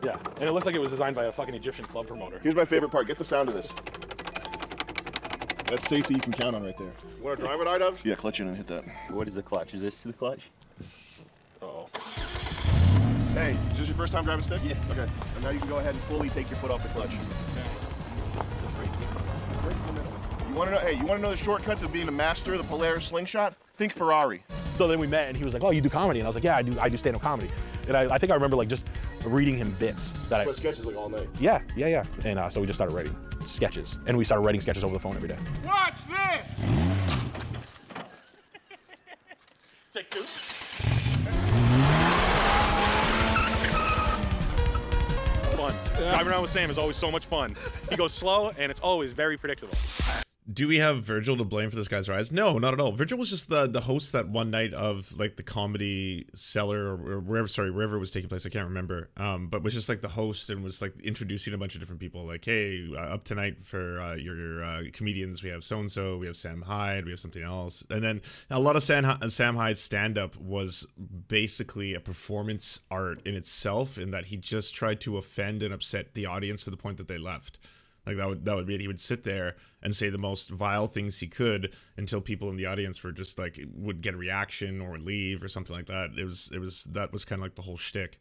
Yeah, and it looks like it was designed by a fucking Egyptian club promoter. Here's my favorite part. Get the sound of this. That's safety you can count on right there. You want to drive it, iDubbbz? Yeah, clutch in and hit that. What is the clutch? Is this the clutch? Uh-oh. Hey, is this your first time driving stick? Yes. Okay, and now you can go ahead and fully take your foot off the clutch. You want to know? Hey, you want to know the shortcut to being a master of the Polaris slingshot? Think Ferrari. So then we met, and he was like, "Oh, you do comedy?" And I was like, "Yeah, I do stand-up comedy." And I think I remember like just reading him bits that But sketches like all night. Yeah. And so we just started writing sketches, and we started writing sketches over the phone every day. Watch this. Take two. Fun. Driving around with Sam is always so much fun. He goes slow, and it's always very predictable. Do we have Virgil to blame for this guy's rise? No, not at all. Virgil was just the host that one night of like the Comedy Cellar or wherever it was taking place. I can't remember. But was just like the host and was like introducing a bunch of different people. Like, hey, up tonight for your comedians, we have so and so, we have Sam Hyde, we have something else. And then a lot of Sam Hyde's stand up was basically a performance art in itself, in that he just tried to offend and upset the audience to the point that they left. Like that would be it. He would sit there and say the most vile things he could until people in the audience were just like would get a reaction or leave or something like that. That was kind of like the whole shtick.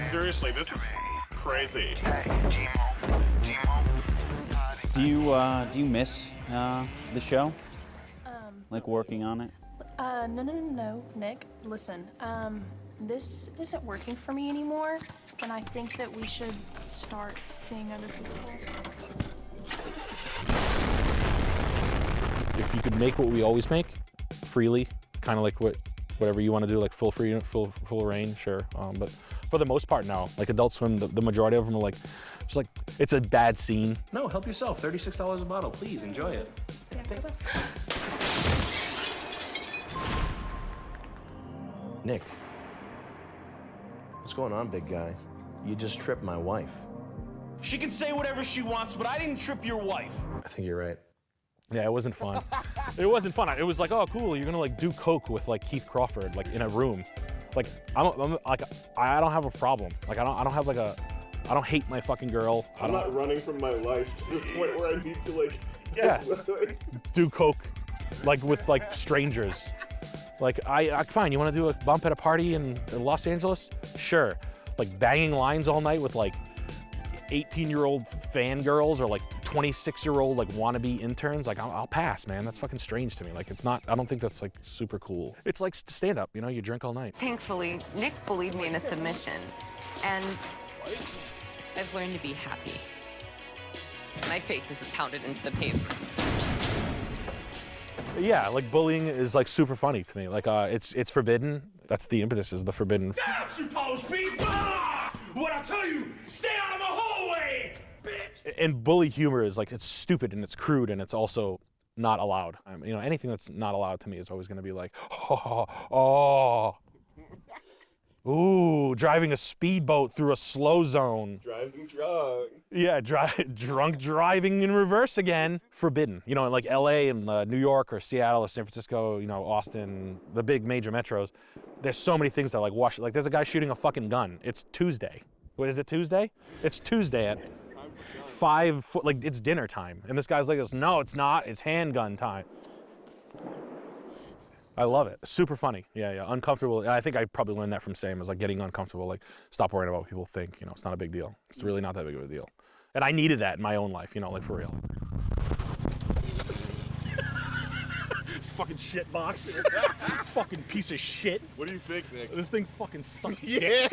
Seriously, this is crazy. Do you miss the show? Like working on it? No, Nick. Listen, this isn't working for me anymore. And I think that we should start seeing other people. If you could make what we always make, freely, kind of like whatever you want to do, like full freedom, full reign, sure. But for the most part, no. Like Adult Swim, the majority of them are like, just like it's a bad scene. No, help yourself. $36 a bottle. Please enjoy it. Nick, what's going on, big guy? You just tripped my wife. She can say whatever she wants, but I didn't trip your wife. I think you're right. Yeah, it wasn't fun. It wasn't fun. It was like, oh, cool, you're gonna like do coke with like Keith Crawford, like in a room. Like I don't have a problem. Like I don't have like I don't hate my fucking girl. I'm not running from my life to the point where I need to like. Yeah. Do coke, like with like strangers. Like I fine. You want to do a bump at a party in Los Angeles? Sure. Like banging lines all night with like 18-year-old fangirls or like 26-year-old like wannabe interns. Like I'll pass, man. That's fucking strange to me. Like it's not. I don't think that's like super cool. It's like stand up. You know, you drink all night. Thankfully, Nick believed me in a submission, and I've learned to be happy. My face isn't pounded into the paper. Yeah, like bullying is like super funny to me. Like it's forbidden. That's the impetus, is the forbidden. Stop, supposed people! What I tell you, stay out of my hallway, bitch! And bully humor is like, it's stupid and it's crude and it's also not allowed. You know, anything that's not allowed to me is always going to be like, oh. Ooh, driving a speedboat through a slow zone. Driving drunk. Yeah, drunk driving in reverse again. Forbidden. You know, in like LA and New York or Seattle or San Francisco, you know, Austin, the big major metros, there's so many things that like there's a guy shooting a fucking gun. It's Tuesday. What is it, Tuesday? It's Tuesday at 5 foot, like it's dinner time. And this guy's like, no, it's not, it's handgun time. I love it, super funny. Yeah, uncomfortable. I think I probably learned that from Sam, is like getting uncomfortable, like stop worrying about what people think, you know, it's not a big deal. It's really not that big of a deal. And I needed that in my own life, you know, like for real. This fucking shit box. Fucking piece of shit. What do you think, Nick? This thing fucking sucks. Yeah.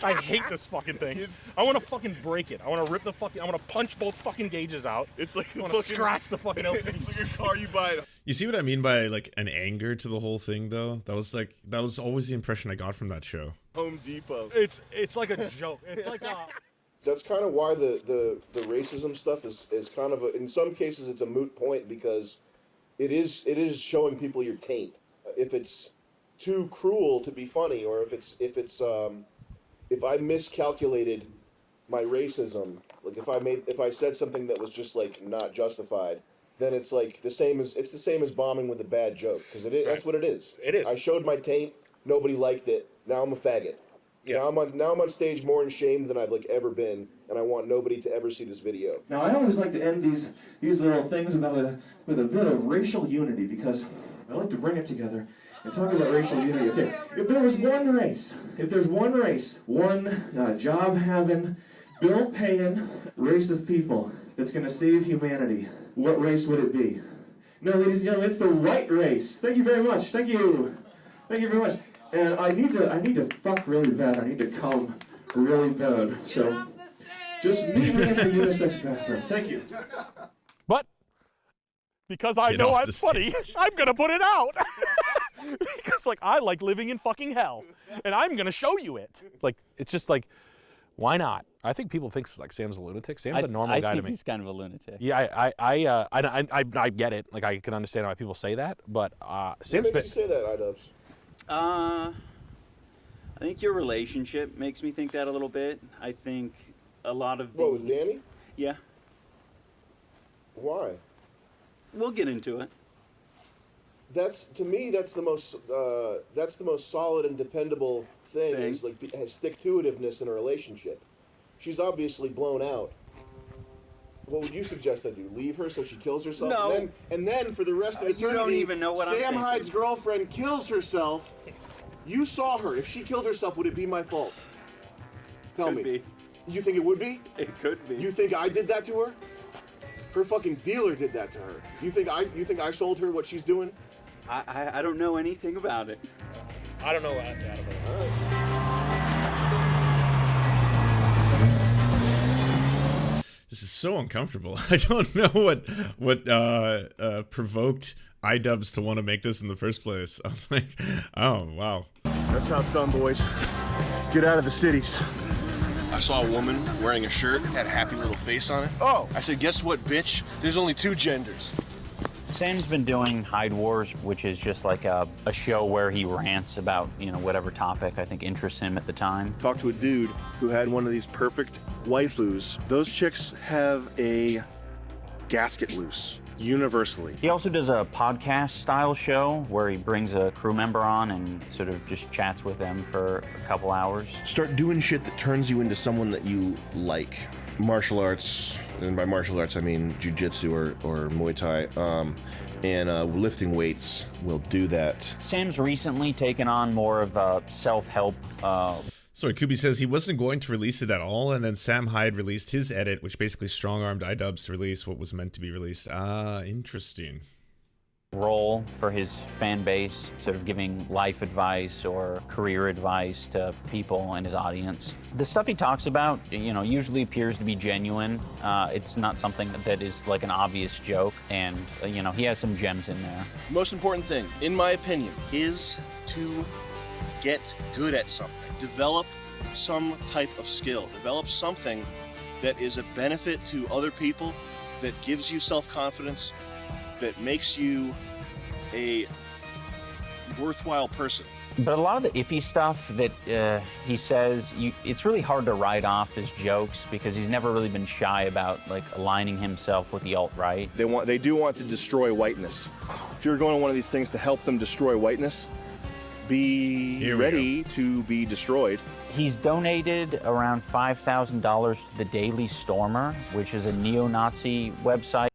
I hate this fucking thing. I want to fucking break it. I want to rip the fucking, I want to punch both fucking gauges out. It's like I want to scratch the fucking LCD. It's like a car you buy. You see what I mean by like an anger to the whole thing, though? That was always the impression I got from that show. Home Depot. It's like a joke. It's like a... That's kind of why the racism stuff is kind of in some cases it's a moot point, because it is showing people your taint. If it's too cruel to be funny, or if I miscalculated my racism, like if I said something that was just like not justified, then it's like the same as bombing with a bad joke, because that's what it is. It is. I showed my taint, nobody liked it. Now I'm a faggot. Yeah. Now I'm on stage more ashamed than I've ever been, and I want nobody to ever see this video. Now I always like to end these little things with a bit of racial unity, because I like to bring it together and talk about racial unity. Okay, if there's one race, one job-having, bill-paying race of people that's going to save humanity, what race would it be? No, ladies and gentlemen, it's the white race. Thank you very much. Thank you. Thank you very much. And I need to fuck really bad. I need to come really bad. So just meet me in the unisex bathroom. Thank you. But because I know I'm funny, I'm gonna put it out. Because I like living in fucking hell, and I'm gonna show you it. Like, it's just like, why not? I think people think Sam's a lunatic. Sam's a normal guy to me. I think he's kind of a lunatic. Yeah, I get it. Like, I can understand why people say that, but Sam's. What makes you say that, iDubbbz? I think your relationship makes me think that a little bit. I think a lot of What, with Danny? Yeah. Why? We'll get into it. To me, that's the most solid and dependable thing. Is has stick-to-itiveness in a relationship. She's obviously blown out. What would you suggest I do? Leave her so she kills herself? No. And then for the rest of eternity, you don't even know what I'm Sam thinking. Hyde's girlfriend kills herself. You saw her. If she killed herself, would it be my fault? Tell me. Could be. You think it would be? It could be. You think I did that to her? Her fucking dealer did that to her. You think I sold her what she's doing? I don't know anything about it. I don't know that about it. This is so uncomfortable. I don't know what provoked iDubbbz to want to make this in the first place. I was like, oh, wow. That's how it's done, boys. Get out of the cities. I saw a woman wearing a shirt, had a happy little face on it. Oh! I said, guess what, bitch? There's only 2 genders. Sam's been doing Hyde Wars, which is just like a show where he rants about, whatever topic I think interests him at the time. Talked to a dude who had one of these perfect waifus. Those chicks have a gasket loose, universally. He also does a podcast-style show where he brings a crew member on and sort of just chats with them for a couple hours. Start doing shit that turns you into someone that you like. Martial arts, and by martial arts I mean jiu-jitsu or Muay Thai, and lifting weights will do that. Sam's recently taken on more of a self-help. Sorry, Kubi says he wasn't going to release it at all, and then Sam Hyde released his edit, which basically strong-armed iDubbbz to release what was meant to be released. Interesting. Role for his fan base, sort of giving life advice or career advice to people in his audience. The stuff he talks about, usually appears to be genuine. It's not something that is like an obvious joke, and he has some gems in there. Most important thing, in my opinion, is to get good at something. Develop some type of skill. Develop something that is a benefit to other people, that gives you self-confidence, that makes you a worthwhile person. But a lot of the iffy stuff that he says, it's really hard to write off as jokes because he's never really been shy about aligning himself with the alt-right. They do want to destroy whiteness. If you're going to one of these things to help them destroy whiteness, be ready to be destroyed. He's donated around $5,000 to the Daily Stormer, which is a neo-Nazi website.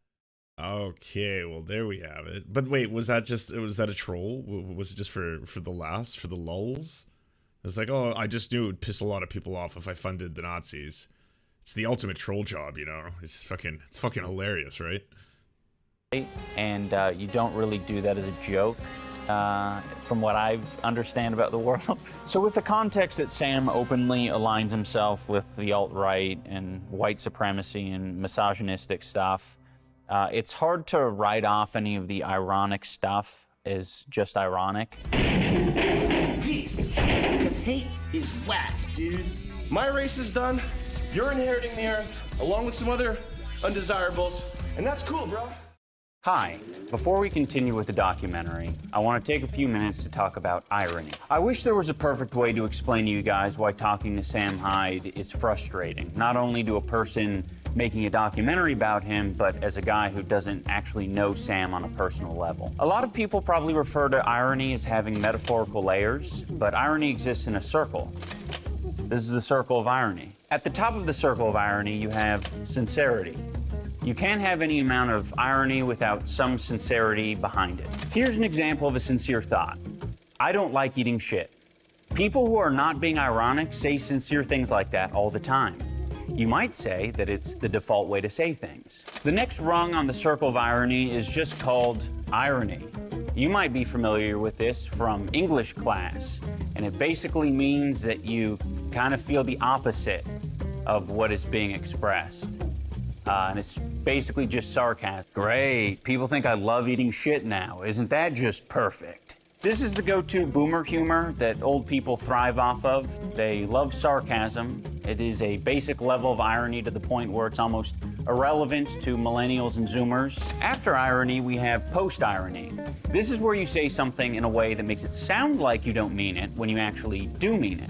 Okay, well there we have it. But wait, was that a troll? Was it just for the laughs, for the lulz? It was like, oh, I just knew it would piss a lot of people off if I funded the Nazis. It's the ultimate troll job, you know. It's fucking hilarious, right? And you don't really do that as a joke, from what I understand about the world. So with the context that Sam openly aligns himself with the alt-right and white supremacy and misogynistic stuff, it's hard to write off any of the ironic stuff as just ironic. Peace, because hate is whack, dude. My race is done. You're inheriting the earth, along with some other undesirables, and that's cool, bro. Hi. Before we continue with the documentary, I want to take a few minutes to talk about irony. I wish there was a perfect way to explain to you guys why talking to Sam Hyde is frustrating, not only to a person making a documentary about him, but as a guy who doesn't actually know Sam on a personal level. A lot of people probably refer to irony as having metaphorical layers, but irony exists in a circle. This is the circle of irony. At the top of the circle of irony, you have sincerity. You can't have any amount of irony without some sincerity behind it. Here's an example of a sincere thought. I don't like eating shit. People who are not being ironic say sincere things like that all the time. You might say that it's the default way to say things. The next rung on the circle of irony is just called irony. You might be familiar with this from English class, and it basically means that you kind of feel the opposite of what is being expressed. And it's basically just sarcasm. Great, people think I love eating shit now. Isn't that just perfect? This is the go-to boomer humor that old people thrive off of. They love sarcasm. It is a basic level of irony to the point where it's almost irrelevant to millennials and zoomers. After irony, we have post-irony. This is where you say something in a way that makes it sound like you don't mean it when you actually do mean it.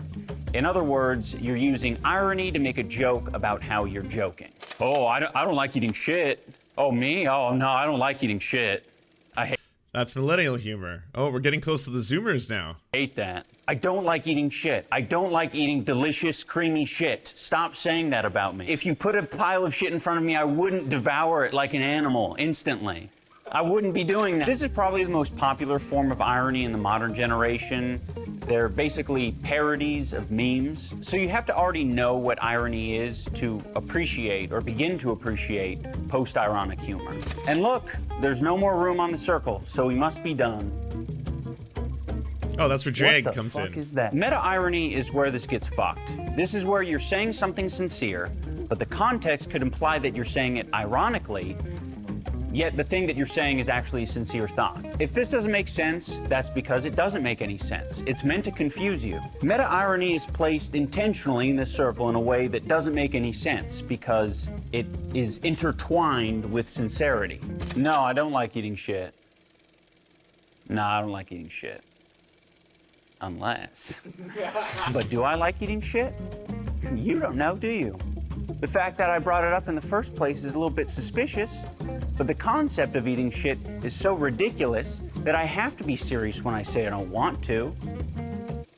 In other words, you're using irony to make a joke about how you're joking. Oh, I don't like eating shit. Oh, me? Oh, no, I don't like eating shit. I hate... That's millennial humor. Oh, we're getting close to the Zoomers now. Hate that. I don't like eating shit. I don't like eating delicious, creamy shit. Stop saying that about me. If you put a pile of shit in front of me, I wouldn't devour it like an animal instantly. I wouldn't be doing that. This is probably the most popular form of irony in the modern generation. They're basically parodies of memes. So you have to already know what irony is to appreciate or begin to appreciate post-ironic humor. And look, there's no more room on the circle, so we must be done. Oh, that's where Drag comes in. What the fuck is that? Meta-irony is where this gets fucked. This is where you're saying something sincere, but the context could imply that you're saying it ironically, yet the thing that you're saying is actually a sincere thought. If this doesn't make sense, that's because it doesn't make any sense. It's meant to confuse you. Meta-irony is placed intentionally in this circle in a way that doesn't make any sense because it is intertwined with sincerity. No, I don't like eating shit. No, I don't like eating shit. Unless. But do I like eating shit? You don't know, do you? The fact that I brought it up in the first place is a little bit suspicious, but the concept of eating shit is so ridiculous that I have to be serious when I say I don't want to.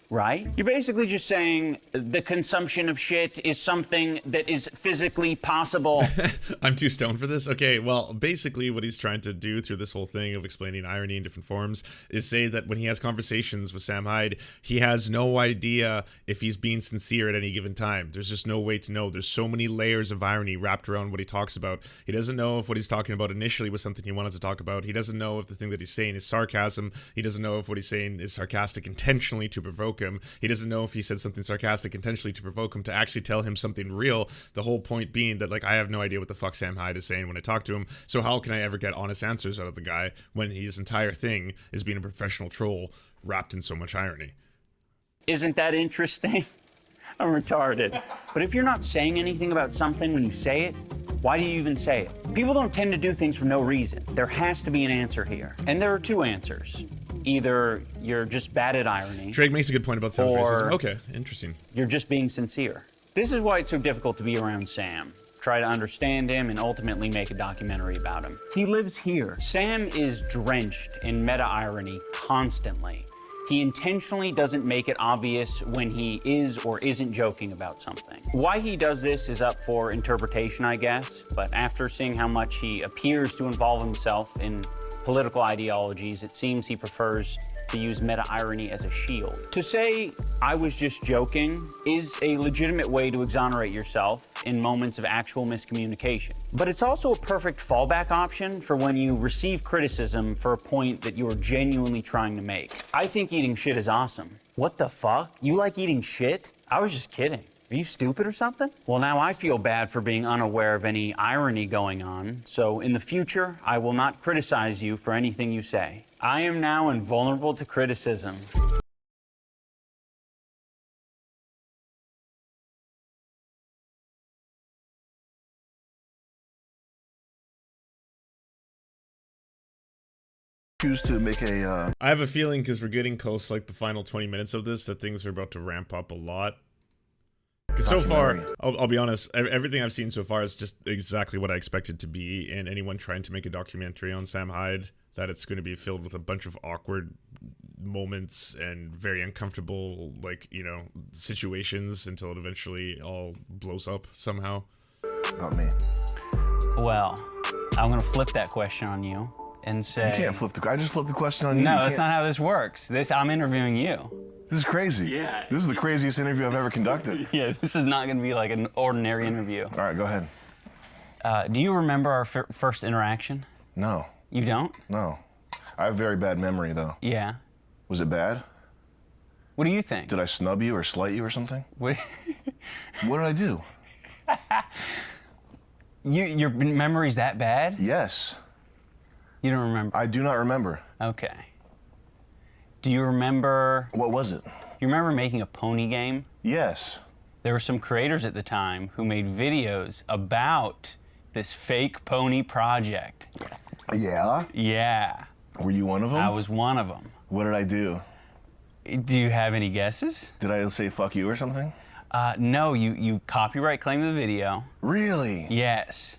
Right? You're basically just saying the consumption of shit is something that is physically possible. I'm too stoned for this? Okay, well, basically what he's trying to do through this whole thing of explaining irony in different forms is say that when he has conversations with Sam Hyde, he has no idea if he's being sincere at any given time. There's just no way to know. There's so many layers of irony wrapped around what he talks about. He doesn't know if what he's talking about initially was something he wanted to talk about. He doesn't know if the thing that he's saying is sarcasm. He doesn't know if what he's saying is sarcastic intentionally to provoke him. He doesn't know if he said something sarcastic intentionally to provoke him, to actually tell him something real. The whole point being that, like, I have no idea what the fuck Sam Hyde is saying when I talk to him, so how can I ever get honest answers out of the guy when his entire thing is being a professional troll wrapped in so much irony? Isn't that interesting? I'm retarded. But if you're not saying anything about something when you say it, why do you even say it? People don't tend to do things for no reason. There has to be an answer here. And there are two answers. Either you're just bad at irony. Drake makes a good point about sound racism. Okay, interesting. You're just being sincere. This is why it's so difficult to be around Sam. Try to understand him and ultimately make a documentary about him. He lives here. Sam is drenched in meta-irony constantly. He intentionally doesn't make it obvious when he is or isn't joking about something. Why he does this is up for interpretation, I guess, but after seeing how much he appears to involve himself in political ideologies, it seems he prefers to use meta-irony as a shield. To say, I was just joking, is a legitimate way to exonerate yourself in moments of actual miscommunication. But it's also a perfect fallback option for when you receive criticism for a point that you are genuinely trying to make. I think eating shit is awesome. What the fuck? You like eating shit? I was just kidding. Are you stupid or something? Well, now I feel bad for being unaware of any irony going on, so in the future, I will not criticize you for anything you say. I am now invulnerable to criticism. Choose to make a, I have a feeling, because we're getting close to like the final 20 minutes of this, that things are about to ramp up a lot. Because so far, I'll be honest, everything I've seen so far is just exactly what I expected to be, and anyone trying to make a documentary on Sam Hyde, that it's going to be filled with a bunch of awkward moments and very uncomfortable, like, you know, situations until it eventually all blows up somehow. Not me. Well, I'm going to flip that question on you and say... You can't flip the... I just flipped the question on you. No, that's not how this works. I'm interviewing you. This is crazy. Yeah. This is the craziest interview I've ever conducted. Yeah, this is not going to be like an ordinary interview. All right, go ahead. Do you remember our first interaction? No. You don't? No. I have very bad memory, though. Yeah. Was it bad? What do you think? Did I snub you or slight you or something? What did I do? Your memory's that bad? Yes. You don't remember? I do not remember. Okay. Do you remember... What was it? You remember making a pony game? Yes. There were some creators at the time who made videos about this fake pony project. Yeah? Yeah. Were you one of them? I was one of them. What did I do? Do you have any guesses? Did I say fuck you or something? No, you copyright claimed the video. Really? Yes.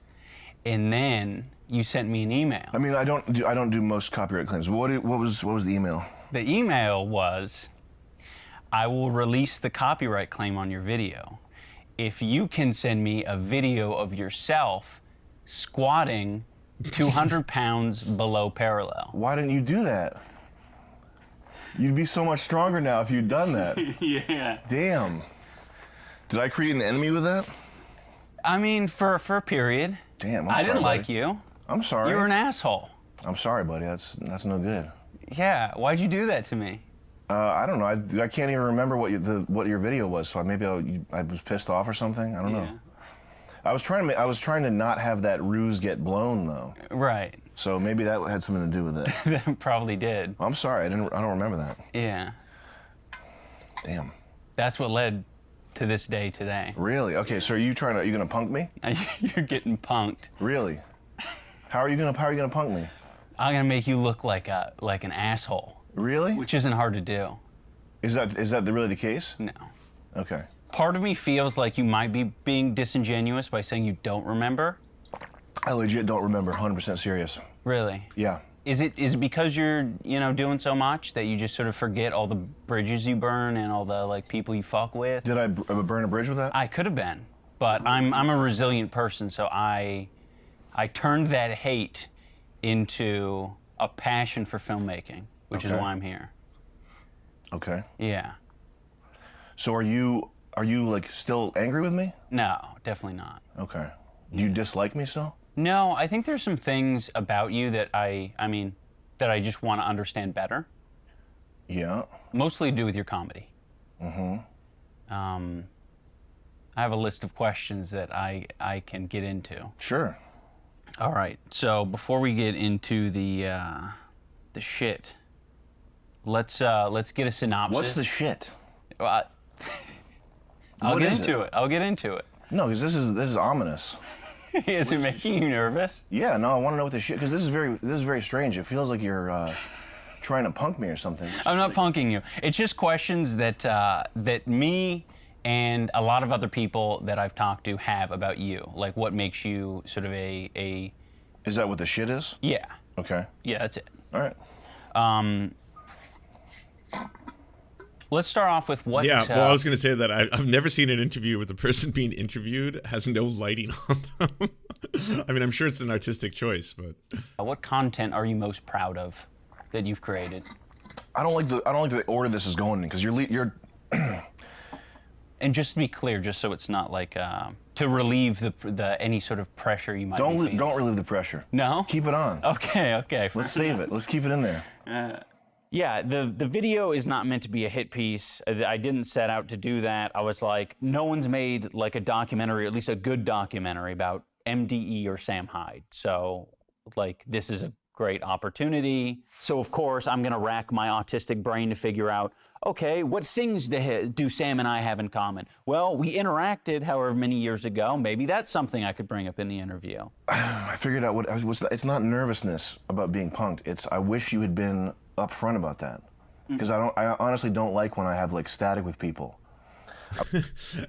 And then you sent me an email. I mean, I don't do most copyright claims. What was the email? The email was, I will release the copyright claim on your video if you can send me a video of yourself squatting 200 pounds below parallel. Why didn't you do that? You'd be so much stronger now if you'd done that. Yeah. Damn. Did I create an enemy with that? I mean, for a period. Damn, I didn't like you. I'm sorry. You were an asshole. I'm sorry, buddy. That's no good. Yeah, why'd you do that to me? I don't know. I can't even remember what your video was. So maybe I was pissed off or something. I don't know. I was trying to not have that ruse get blown though. Right. So maybe that had something to do with it. That probably did. I'm sorry. I don't remember that. Yeah. Damn. That's what led to this day today. Really? Okay. So are you gonna punk me? You're getting punked. Really? How are you gonna punk me? I'm gonna make you look like an asshole. Really? Which isn't hard to do. Is that really the case? No. Okay. Part of me feels like you might be being disingenuous by saying you don't remember. I legit don't remember. 100% serious. Really? Yeah. Is it because you're doing so much that you just sort of forget all the bridges you burn and all the like people you fuck with? Did I burn a bridge with that? I could have been, but I'm a resilient person, so I turned that hate into a passion for filmmaking, which is why I'm here. Okay. Yeah. So are you like still angry with me? No, definitely not. Okay. Do you dislike me still? No, I think there's some things about you that I just want to understand better. Yeah. Mostly to do with your comedy. Mm-hmm. I have a list of questions that I can get into. Sure. All right. So before we get into the shit, let's get a synopsis. What's the shit? I'll get into it. No, because this is ominous. Is it making you nervous? Yeah, no, I want to know what the shit, because this is very strange. It feels like you're trying to punk me or something. I'm not punking you. It's just questions that that me and a lot of other people that I've talked to have about you. Like what makes you sort of a Is that what the shit is? Yeah. Okay. Yeah, that's it. All right. Let's start off with what. Yeah, well, I was going to say that I've never seen an interview where the person being interviewed has no lighting on them. I mean, I'm sure it's an artistic choice, but what content are you most proud of that you've created? I don't like the order this is going in, because you're And just to be clear, just so it's not like to relieve the any sort of pressure you might be feeling. Don't relieve the pressure. No? Keep it on. Okay. Let's save it. Let's keep it in there. Yeah, the video is not meant to be a hit piece. I didn't set out to do that. I was like, no one's made like a documentary, or at least a good documentary about MDE or Sam Hyde. So like, this is a great opportunity. So of course, I'm gonna rack my autistic brain to figure out, okay, what things do Sam and I have in common? Well, we interacted however many years ago. Maybe that's something I could bring up in the interview. I figured out it's not nervousness about being punked. It's I wish you had been upfront about that, because I honestly don't like when I have like static with people.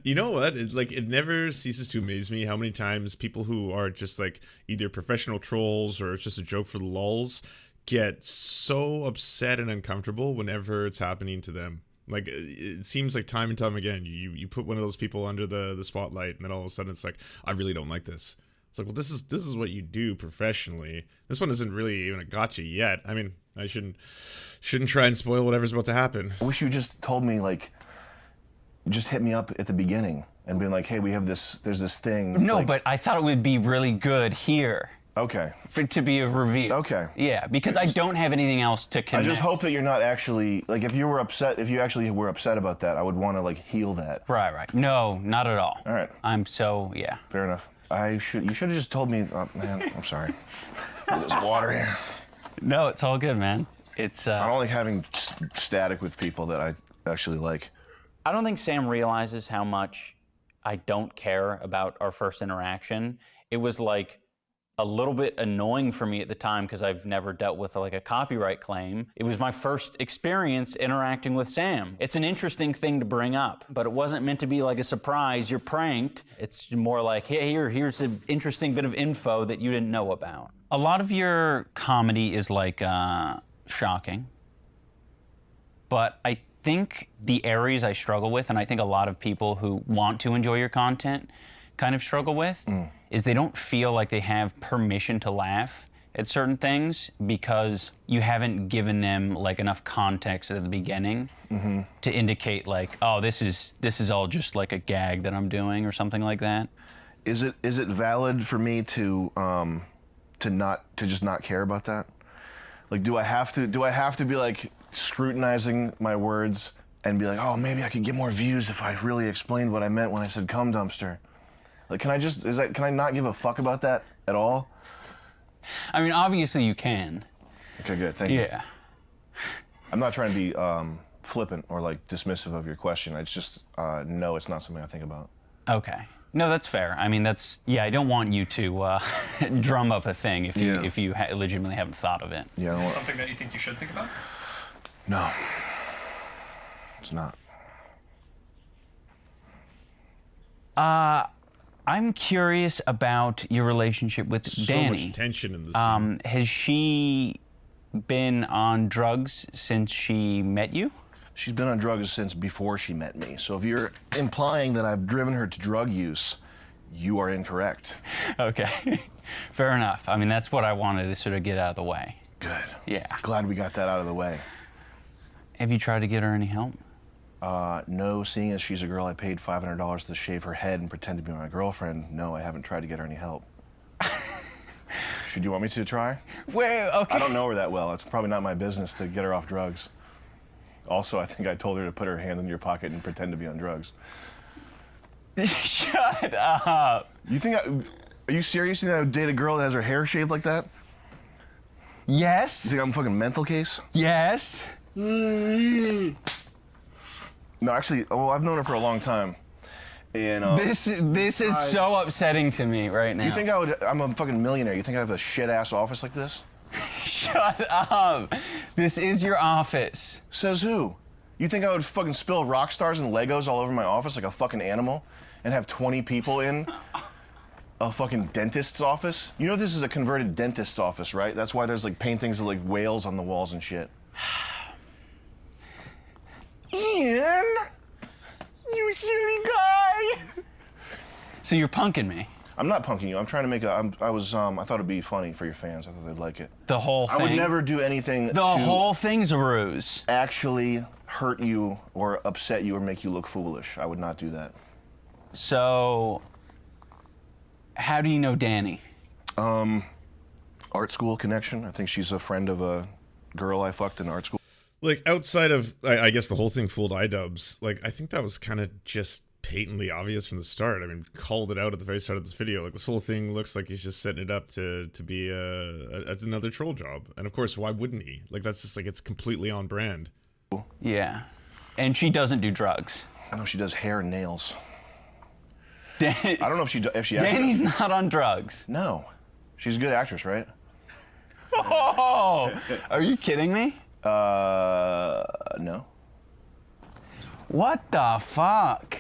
You know what? It's like, it never ceases to amaze me how many times people who are just like either professional trolls or it's just a joke for the lulz get so upset and uncomfortable whenever it's happening to them. Like, it seems like time and time again, you put one of those people under the spotlight, and then all of a sudden it's like, I really don't like this. It's like, well, this is what you do professionally. This one isn't really even a gotcha yet. I mean, I shouldn't try and spoil whatever's about to happen. I wish you just told me, like, just hit me up at the beginning and be like, hey, there's this thing. No, like, but I thought it would be really good here. Okay. For it to be a reveal. Okay. Yeah, because I don't have anything else to connect. I just hope that you're not actually, like, if you actually were upset about that, I would want to, like, heal that. Right. No, not at all. All right. Yeah. Fair enough. You should have just told me, oh, man, I'm sorry. There's water here. No, it's all good, man. It's, I don't like having static with people that I actually like. I don't think Sam realizes how much I don't care about our first interaction. It was like a little bit annoying for me at the time because I've never dealt with like a copyright claim. It was my first experience interacting with Sam. It's an interesting thing to bring up, but it wasn't meant to be like a surprise, you're pranked. It's more like, hey, here's an interesting bit of info that you didn't know about. A lot of your comedy is like shocking, but I think the areas I struggle with, and I think a lot of people who want to enjoy your content kind of struggle with, is they don't feel like they have permission to laugh at certain things because you haven't given them like enough context at the beginning to indicate like, oh, this is all just like a gag that I'm doing or something like that. Is it valid for me to just not care about that? Like, do I have to be like scrutinizing my words and be like, oh, maybe I could get more views if I really explained what I meant when I said cum dumpster? Like, can I not give a fuck about that at all? I mean, obviously you can. Okay, good, thank you. Yeah. I'm not trying to be flippant or like dismissive of your question. It's just, no, it's not something I think about. Okay. No, that's fair. I mean, I don't want you to drum up a thing if you legitimately haven't thought of it. Yeah. Is it something that you think you should think about? No, it's not. I'm curious about your relationship with Danny. So much tension in the scene. Has she been on drugs since she met you? She's been on drugs since before she met me. So if you're implying that I've driven her to drug use, you are incorrect. Okay, fair enough. I mean, that's what I wanted to sort of get out of the way. Good. Yeah. Glad we got that out of the way. Have you tried to get her any help? No, seeing as she's a girl I paid $500 to shave her head and pretend to be my girlfriend, no, I haven't tried to get her any help. Should you want me to try? Well, okay. I don't know her that well. It's probably not my business to get her off drugs. Also, I think I told her to put her hand in your pocket and pretend to be on drugs. Shut up. You think are you serious? You think I would date a girl that has her hair shaved like that? Yes. You think I'm a fucking mental case? Yes. No, actually, well, I've known her for a long time. And this is so upsetting to me right now. You think I'm a fucking millionaire. You think I have a shit-ass office like this? Shut up. This is your office. Says who? You think I would fucking spill rock stars and Legos all over my office like a fucking animal and have 20 people in a fucking dentist's office? You know this is a converted dentist's office, right? That's why there's like paintings of like whales on the walls and shit. man. You silly guy. So you're punking me? I'm not punking you. I'm trying to make a. I thought it'd be funny for your fans. I thought they'd like it. The whole thing? I would never do anything. The whole thing's a ruse. Actually hurt you or upset you or make you look foolish. I would not do that. So, how do you know Danny? Art school connection. I think she's a friend of a girl I fucked in art school. Like, outside of, I guess the whole thing fooled iDubbbz, like, I think that was kind of just patently obvious from the start. I mean, called it out at the very start of this video. Like, this whole thing looks like he's just setting it up to be another troll job. And of course, why wouldn't he? Like, that's just like, it's completely on brand. Yeah. And she doesn't do drugs. No, she does hair and nails. I don't know if she actually. Danny's not on drugs. No. She's a good actress, right? Oh! Are you kidding me? No. What the fuck?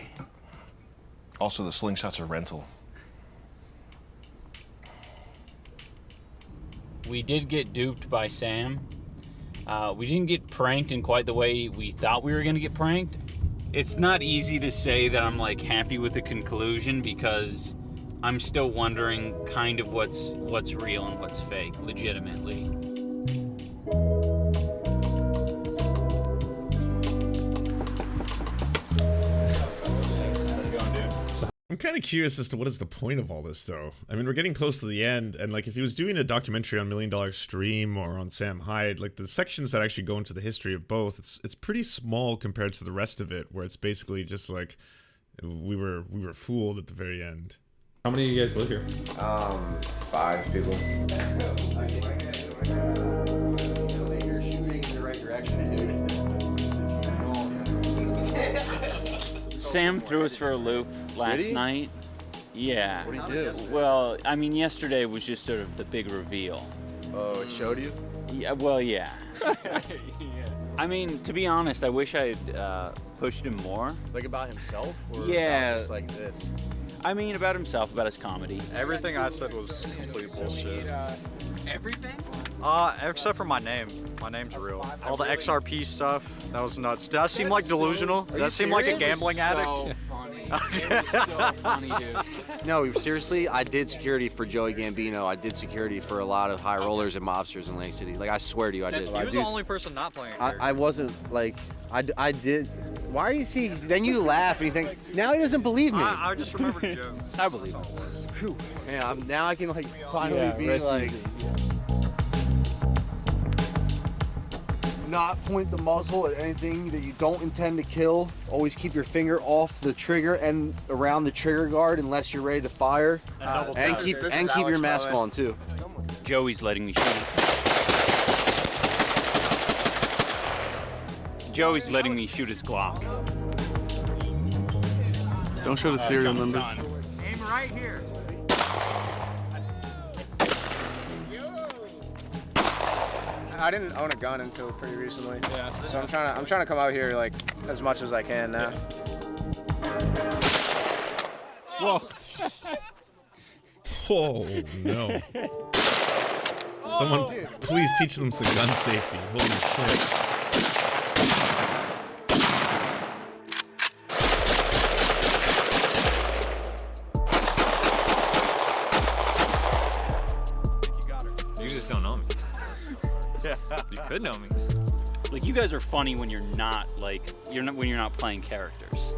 Also, the slingshot's a rental. We did get duped by Sam. We didn't get pranked in quite the way we thought we were gonna get pranked. It's not easy to say that I'm like happy with the conclusion because I'm still wondering kind of what's real and what's fake, legitimately. I'm kind of curious as to what is the point of all this, though. I mean, we're getting close to the end, and like, if he was doing a documentary on $1 Million Stream or on Sam Hyde, like the sections that actually go into the history of both, it's pretty small compared to the rest of it, where it's basically just like we were fooled at the very end. How many of you guys live here? 5 people. You're shooting in the right direction, dude. Sam threw us for a loop last night. Yeah. What did he do? Well, I mean, yesterday was just sort of the big reveal. Oh, it showed you? Yeah, well, yeah. I mean, to be honest, I wish I had pushed him more. Like about himself? Or Yeah. about just like this? I mean, about himself, about his comedy. Everything I said was complete bullshit. Everything? Except for my name. My name's real. All the XRP stuff, that was nuts. Does that seem like delusional? Does that seem like a gambling addict? So funny. It was so funny, dude. No, seriously, I did security for Joey Gambino. I did security for a lot of high rollers and mobsters in Lake City. Like, I swear to you, I did. He was the only person not playing a I wasn't, like, I did. Why are you see? Then you laugh and you think, now he doesn't believe me. I just remembered the joke. I believe it. Whew. Man, now I can, like, finally be, like... Not point the muzzle at anything that you don't intend to kill. Always keep your finger off the trigger and around the trigger guard unless you're ready to fire. And keep your mask on too. Joey's letting me shoot. Joey's letting me shoot his Glock. Don't show the serial number. Aim right here. I didn't own a gun until pretty recently. Yeah. So I'm trying to come out here like as much as I can now. Whoa. Oh no. Someone please teach them some gun safety. Holy shit. You just don't know me. You could know me. Like, you guys are funny when you're not when you're not playing characters.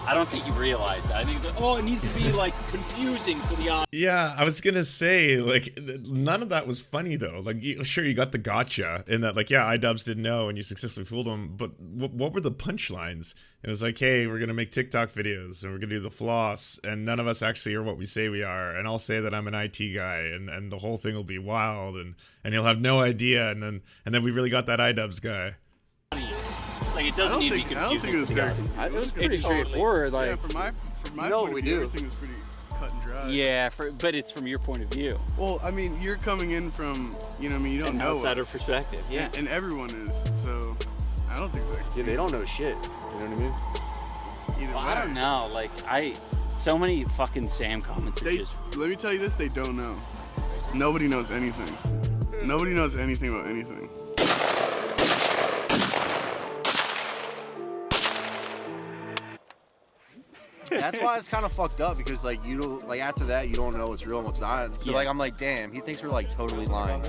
I don't think you realize that. I think it's like, oh, it needs to be like confusing for the audience. Yeah, I was gonna say, like, none of that was funny though. Like, sure, you got the gotcha in that, like, yeah, iDubbbz didn't know and you successfully fooled him, but what were the punchlines? It was like, hey, we're gonna make TikTok videos and we're gonna do the floss, and none of us actually are what we say we are, and I'll say that I'm an IT guy, and the whole thing will be wild, and you'll have no idea, and then we really got that iDubbbz guy. Like, it doesn't need to be confusing. I don't think it was very. It was pretty straightforward. Like, Yeah, from my point of view, everything was pretty cut and dry. Yeah, but it's from your point of view. Well, I mean, you're coming in from, you know, I mean, you don't An know outsider us. perspective, yeah. And everyone is, so I don't think that. yeah, they don't know shit. You know what I mean? Either Well, way. I don't know. Like, so many fucking Sam comments are just. Let me tell you this: they don't know. Nobody knows anything. Nobody knows anything about anything. That's why it's kind of fucked up because like you don't like after that you don't know what's real and what's not. So like I'm like, damn, he thinks we're like totally lying.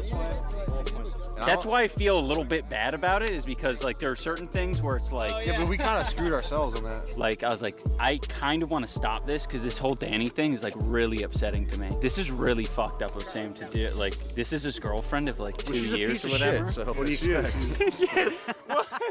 That's why I feel a little bit bad about it, is because like there are certain things where it's like, yeah, but we kind of screwed ourselves on that. Like I was like, I kind of want to stop this because this whole Danny thing is like really upsetting to me. This is really fucked up of Sam to do. Like this is his girlfriend of like 2 years or whatever. Shit, so what do you expect?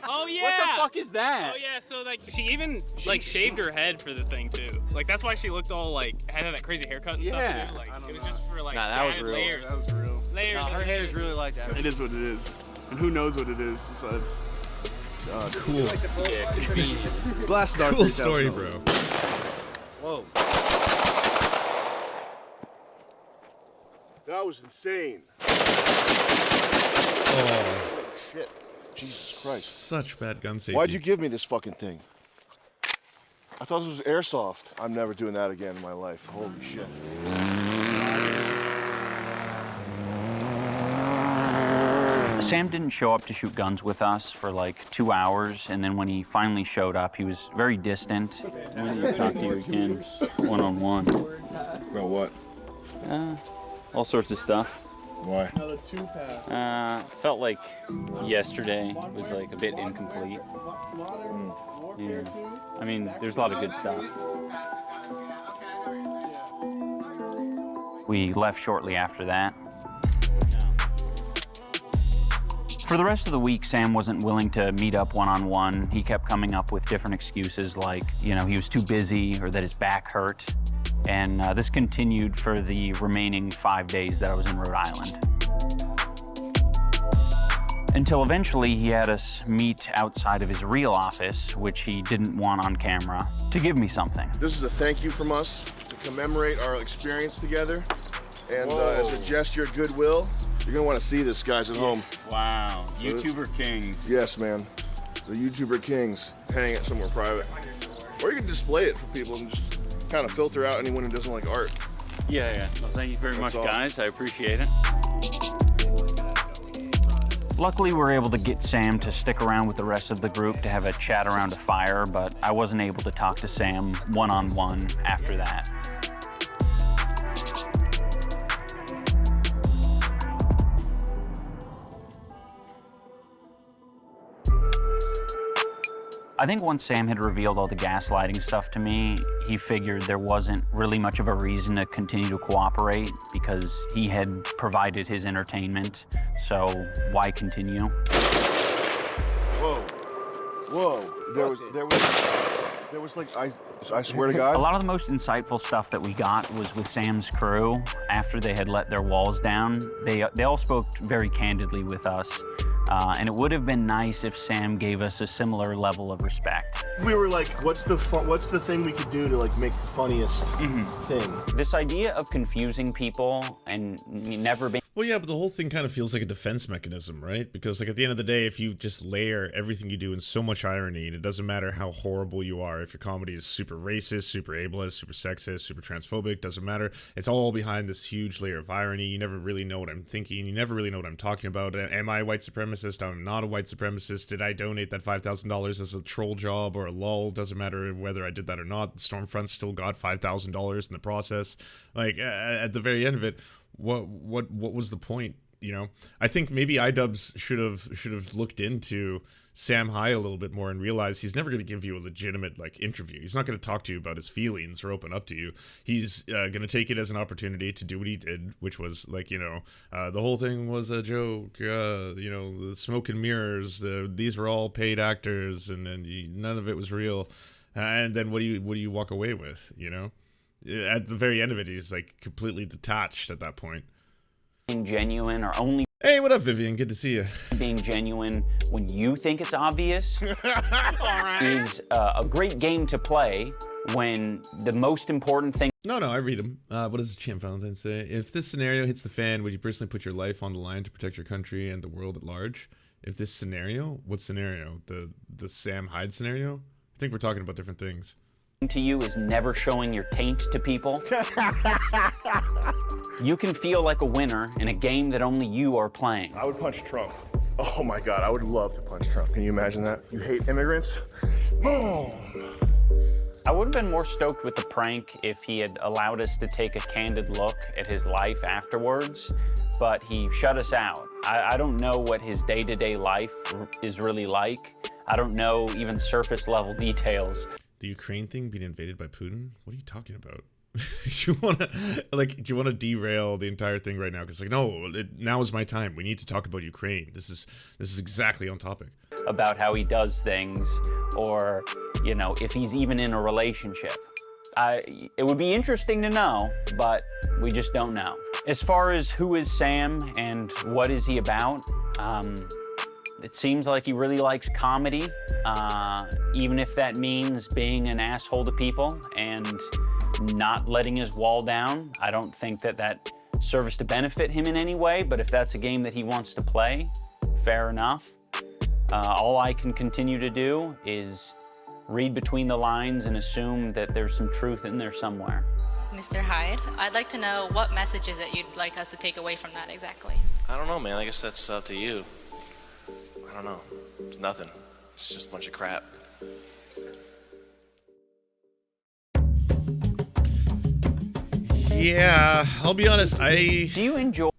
Oh yeah. What the fuck is that? Oh yeah. So like she even like shaved her head for the thing too. Like that's why she looked all like had that crazy haircut and stuff too. Like it was just for like that was real. layers. That was real. Layers. Her hair is really like that. It is what it is, and who knows what it is. So it's cool. Yeah, convenient. Glasses are cool story, bro. Whoa. That was insane. Oh, Shit. Jesus Christ. such bad gun safety. Why'd you give me this fucking thing? I thought this was airsoft. I'm never doing that again in my life. Holy shit. Sam didn't show up to shoot guns with us for like 2 hours, and then when he finally showed up, he was very distant. I wanted to talk to you again, one-on-one. About what? All sorts of stuff. Why? Felt like yesterday was like a bit incomplete. Yeah. I mean, there's a lot of good stuff. We left shortly after that. For the rest of the week, Sam wasn't willing to meet up one-on-one. He kept coming up with different excuses like, you know, he was too busy or that his back hurt. And this continued for the remaining 5 days that I was in Rhode Island. Until eventually he had us meet outside of his real office, which he didn't want on camera, to give me something. This is a thank you from us to commemorate our experience together. And as a gesture of goodwill, you're gonna want to see this, guys, at home. Wow, YouTuber Kings. Yes, man. The YouTuber Kings. Hang it somewhere private. Or you can display it for people and just kind of filter out anyone who doesn't like art. Yeah. Well, thank you very much, guys. I appreciate it. Luckily, we were able to get Sam to stick around with the rest of the group to have a chat around a fire, but I wasn't able to talk to Sam one-on-one after that. I think once Sam had revealed all the gaslighting stuff to me, he figured there wasn't really much of a reason to continue to cooperate because he had provided his entertainment, so why continue? Whoa. There was like, I swear to God. A lot of the most insightful stuff that we got was with Sam's crew after they had let their walls down. They all spoke very candidly with us. And it would have been nice if Sam gave us a similar level of respect. We were like, what's the thing we could do to like make the funniest thing? This idea of confusing people and never being... Well, yeah, but the whole thing kind of feels like a defense mechanism, right? Because like at the end of the day, if you just layer everything you do in so much irony, and it doesn't matter how horrible you are, if your comedy is super racist, super ableist, super sexist, super transphobic, doesn't matter. It's all behind this huge layer of irony. You never really know what I'm thinking. You never really know what I'm talking about. Am I a white supremacist? I'm not a white supremacist. Did I donate that $5,000 as a troll job or a lull? Doesn't matter whether I did that or not. Stormfront still got $5,000 in the process. Like at the very end of it, what was the point? You know, I think maybe iDubbbz should have looked into Sam Hyde a little bit more and realized he's never going to give you a legitimate like interview. He's not going to talk to you about his feelings or open up to you. He's going to take it as an opportunity to do what he did, which was like, you know, the whole thing was a joke. You know, the smoke and mirrors. These were all paid actors, and none of it was real. And then what do you walk away with? You know, at the very end of it, he's like completely detached at that point. Being genuine or only... Hey, what up, Vivian? Good to see you. Being genuine when you think it's obvious is a great game to play when the most important thing... No, I read them. What does Champ Valentine say? If this scenario hits the fan, would you personally put your life on the line to protect your country and the world at large? If this scenario? What scenario? The Sam Hyde scenario? I think we're talking about different things. To you is never showing your taint to people. You can feel like a winner in a game that only you are playing. I would punch Trump. Oh my God, I would love to punch Trump. Can you imagine that? You hate immigrants? Boom! I would have been more stoked with the prank if he had allowed us to take a candid look at his life afterwards, but he shut us out. I don't know what his day-to-day life is really like. I don't know even surface level details. The Ukraine thing being invaded by Putin? What are you talking about? Do you want to derail the entire thing right now? Because no, now is my time. We need to talk about Ukraine. This is exactly on topic. About how he does things, or if he's even in a relationship. It would be interesting to know, but we just don't know. As far as who is Sam and what is he about, it seems like he really likes comedy, even if that means being an asshole to people and not letting his wall down. I don't think that serves to benefit him in any way, but if that's a game that he wants to play, fair enough. All I can continue to do is read between the lines and assume that there's some truth in there somewhere. Mr. Hyde, I'd like to know what messages that you'd like us to take away from that exactly. I don't know, man. I guess that's up to you. I don't know. It's nothing. It's just a bunch of crap. Yeah, I'll be honest. Do you enjoy?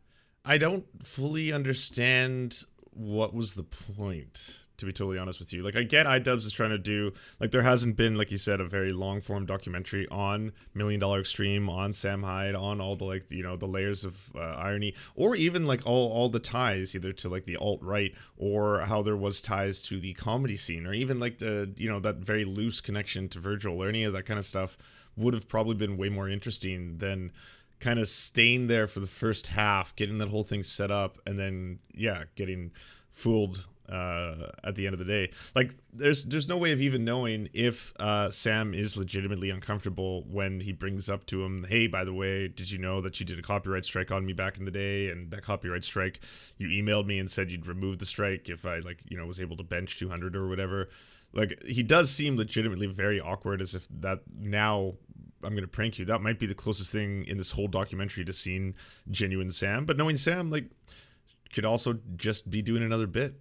I don't fully understand what was the point, to be totally honest with you. Like, I get iDubbbz is trying to do, like, there hasn't been, like you said, a very long-form documentary on $1 Million Extreme, on Sam Hyde, on all the, like, the layers of irony, or even, like, all the ties, either to, like, the alt-right, or how there was ties to the comedy scene, or even, like, the, that very loose connection to Virgil, or any of that kind of stuff would have probably been way more interesting than kind of staying there for the first half, getting that whole thing set up, and then, yeah, getting fooled at the end of the day. Like, there's no way of even knowing if Sam is legitimately uncomfortable when he brings up to him, hey, by the way, did you know that you did a copyright strike on me back in the day, and that copyright strike, you emailed me and said you'd remove the strike if I, like, was able to bench 200 or whatever. Like, he does seem legitimately very awkward, as if that now I'm going to prank you. That might be the closest thing in this whole documentary to seeing genuine Sam. But knowing Sam, like, could also just be doing another bit,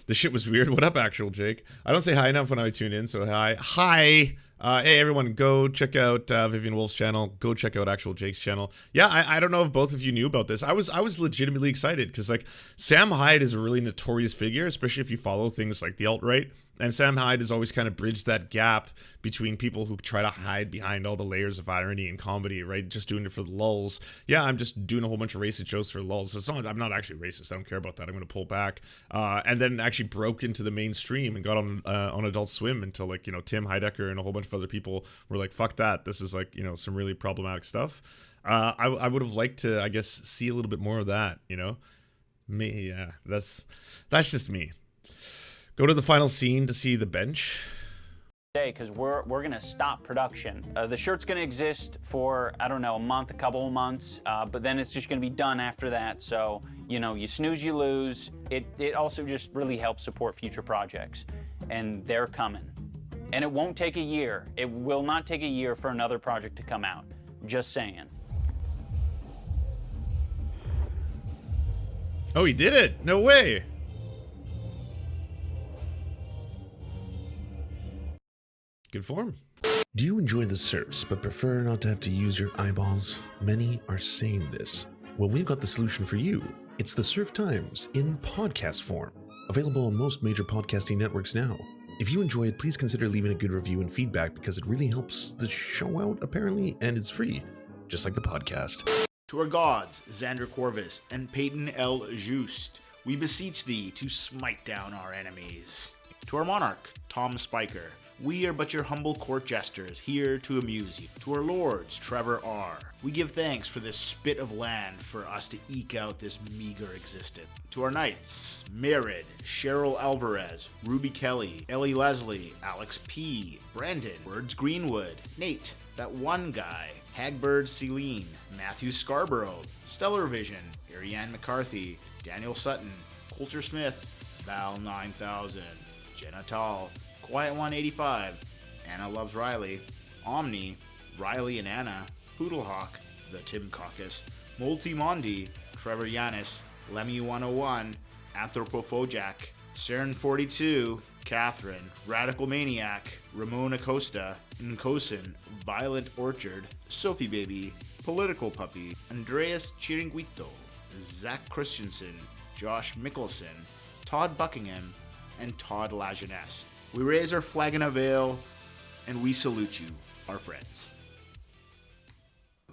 This shit was weird. What up, Actual Jake? I don't say hi enough when I tune in, so hi. Hi! Hey, everyone, go check out Vivian Wolf's channel. Go check out Actual Jake's channel. Yeah, I don't know if both of you knew about this. I was legitimately excited, because, like, Sam Hyde is a really notorious figure, especially if you follow things like the alt-right. And Sam Hyde has always kind of bridged that gap between people who try to hide behind all the layers of irony and comedy, right? Just doing it for the lulz. Yeah, I'm just doing a whole bunch of racist jokes for lulz. I'm not actually racist. I don't care about that. I'm going to pull back. And then actually broke into the mainstream and got on Adult Swim until, like, Tim Heidecker and a whole bunch of other people were like, fuck that. This is, like, some really problematic stuff. I would have liked to, I guess, see a little bit more of that, Me, yeah, that's just me. Go to the final scene to see the bench. Because we're gonna stop production. The shirt's gonna exist for, I don't know, a month, a couple of months, but then it's just gonna be done after that. So, you snooze, you lose. It also just really helps support future projects, and they're coming. And it won't take a year. It will not take a year for another project to come out. Just saying. Oh, he did it! No way! Good form. Do you enjoy the Serfs but prefer not to have to use your eyeballs? Many are saying this. Well, we've got the solution for you. It's the Serf Times in podcast form. Available on most major podcasting networks now. If you enjoy it, please consider leaving a good review and feedback, because it really helps the show out, apparently, and it's free, just like the podcast. To our gods, Xander Corvus and Peyton L. Just, we beseech thee to smite down our enemies. To our monarch, Tom Spiker, we are but your humble court jesters, here to amuse you. To our lords, Trevor R., we give thanks for this spit of land for us to eke out this meager existence. To our knights, Merid, Cheryl Alvarez, Ruby Kelly, Ellie Leslie, Alex P., Brandon, Words Greenwood, Nate, that one guy, Hagbird Celine, Matthew Scarborough, Stellar Vision, Ariane McCarthy, Daniel Sutton, Coulter Smith, Val 9000, Jenna Tall, Quiet 185, Anna Loves Riley, Omni, Riley and Anna, Poodlehawk, The Tim Caucus, Multi Mondi, Trevor Yanis, Lemmy 101, Anthropophojak, Saren42, Catherine, Radical Maniac, Ramon Acosta, Nkosin, Violent Orchard, Sophie Baby, Political Puppy, Andreas Chiringuito, Zach Christensen, Josh Mickelson, Todd Buckingham, and Todd Lajeunesse. We raise our flag in a veil, and we salute you, our friends.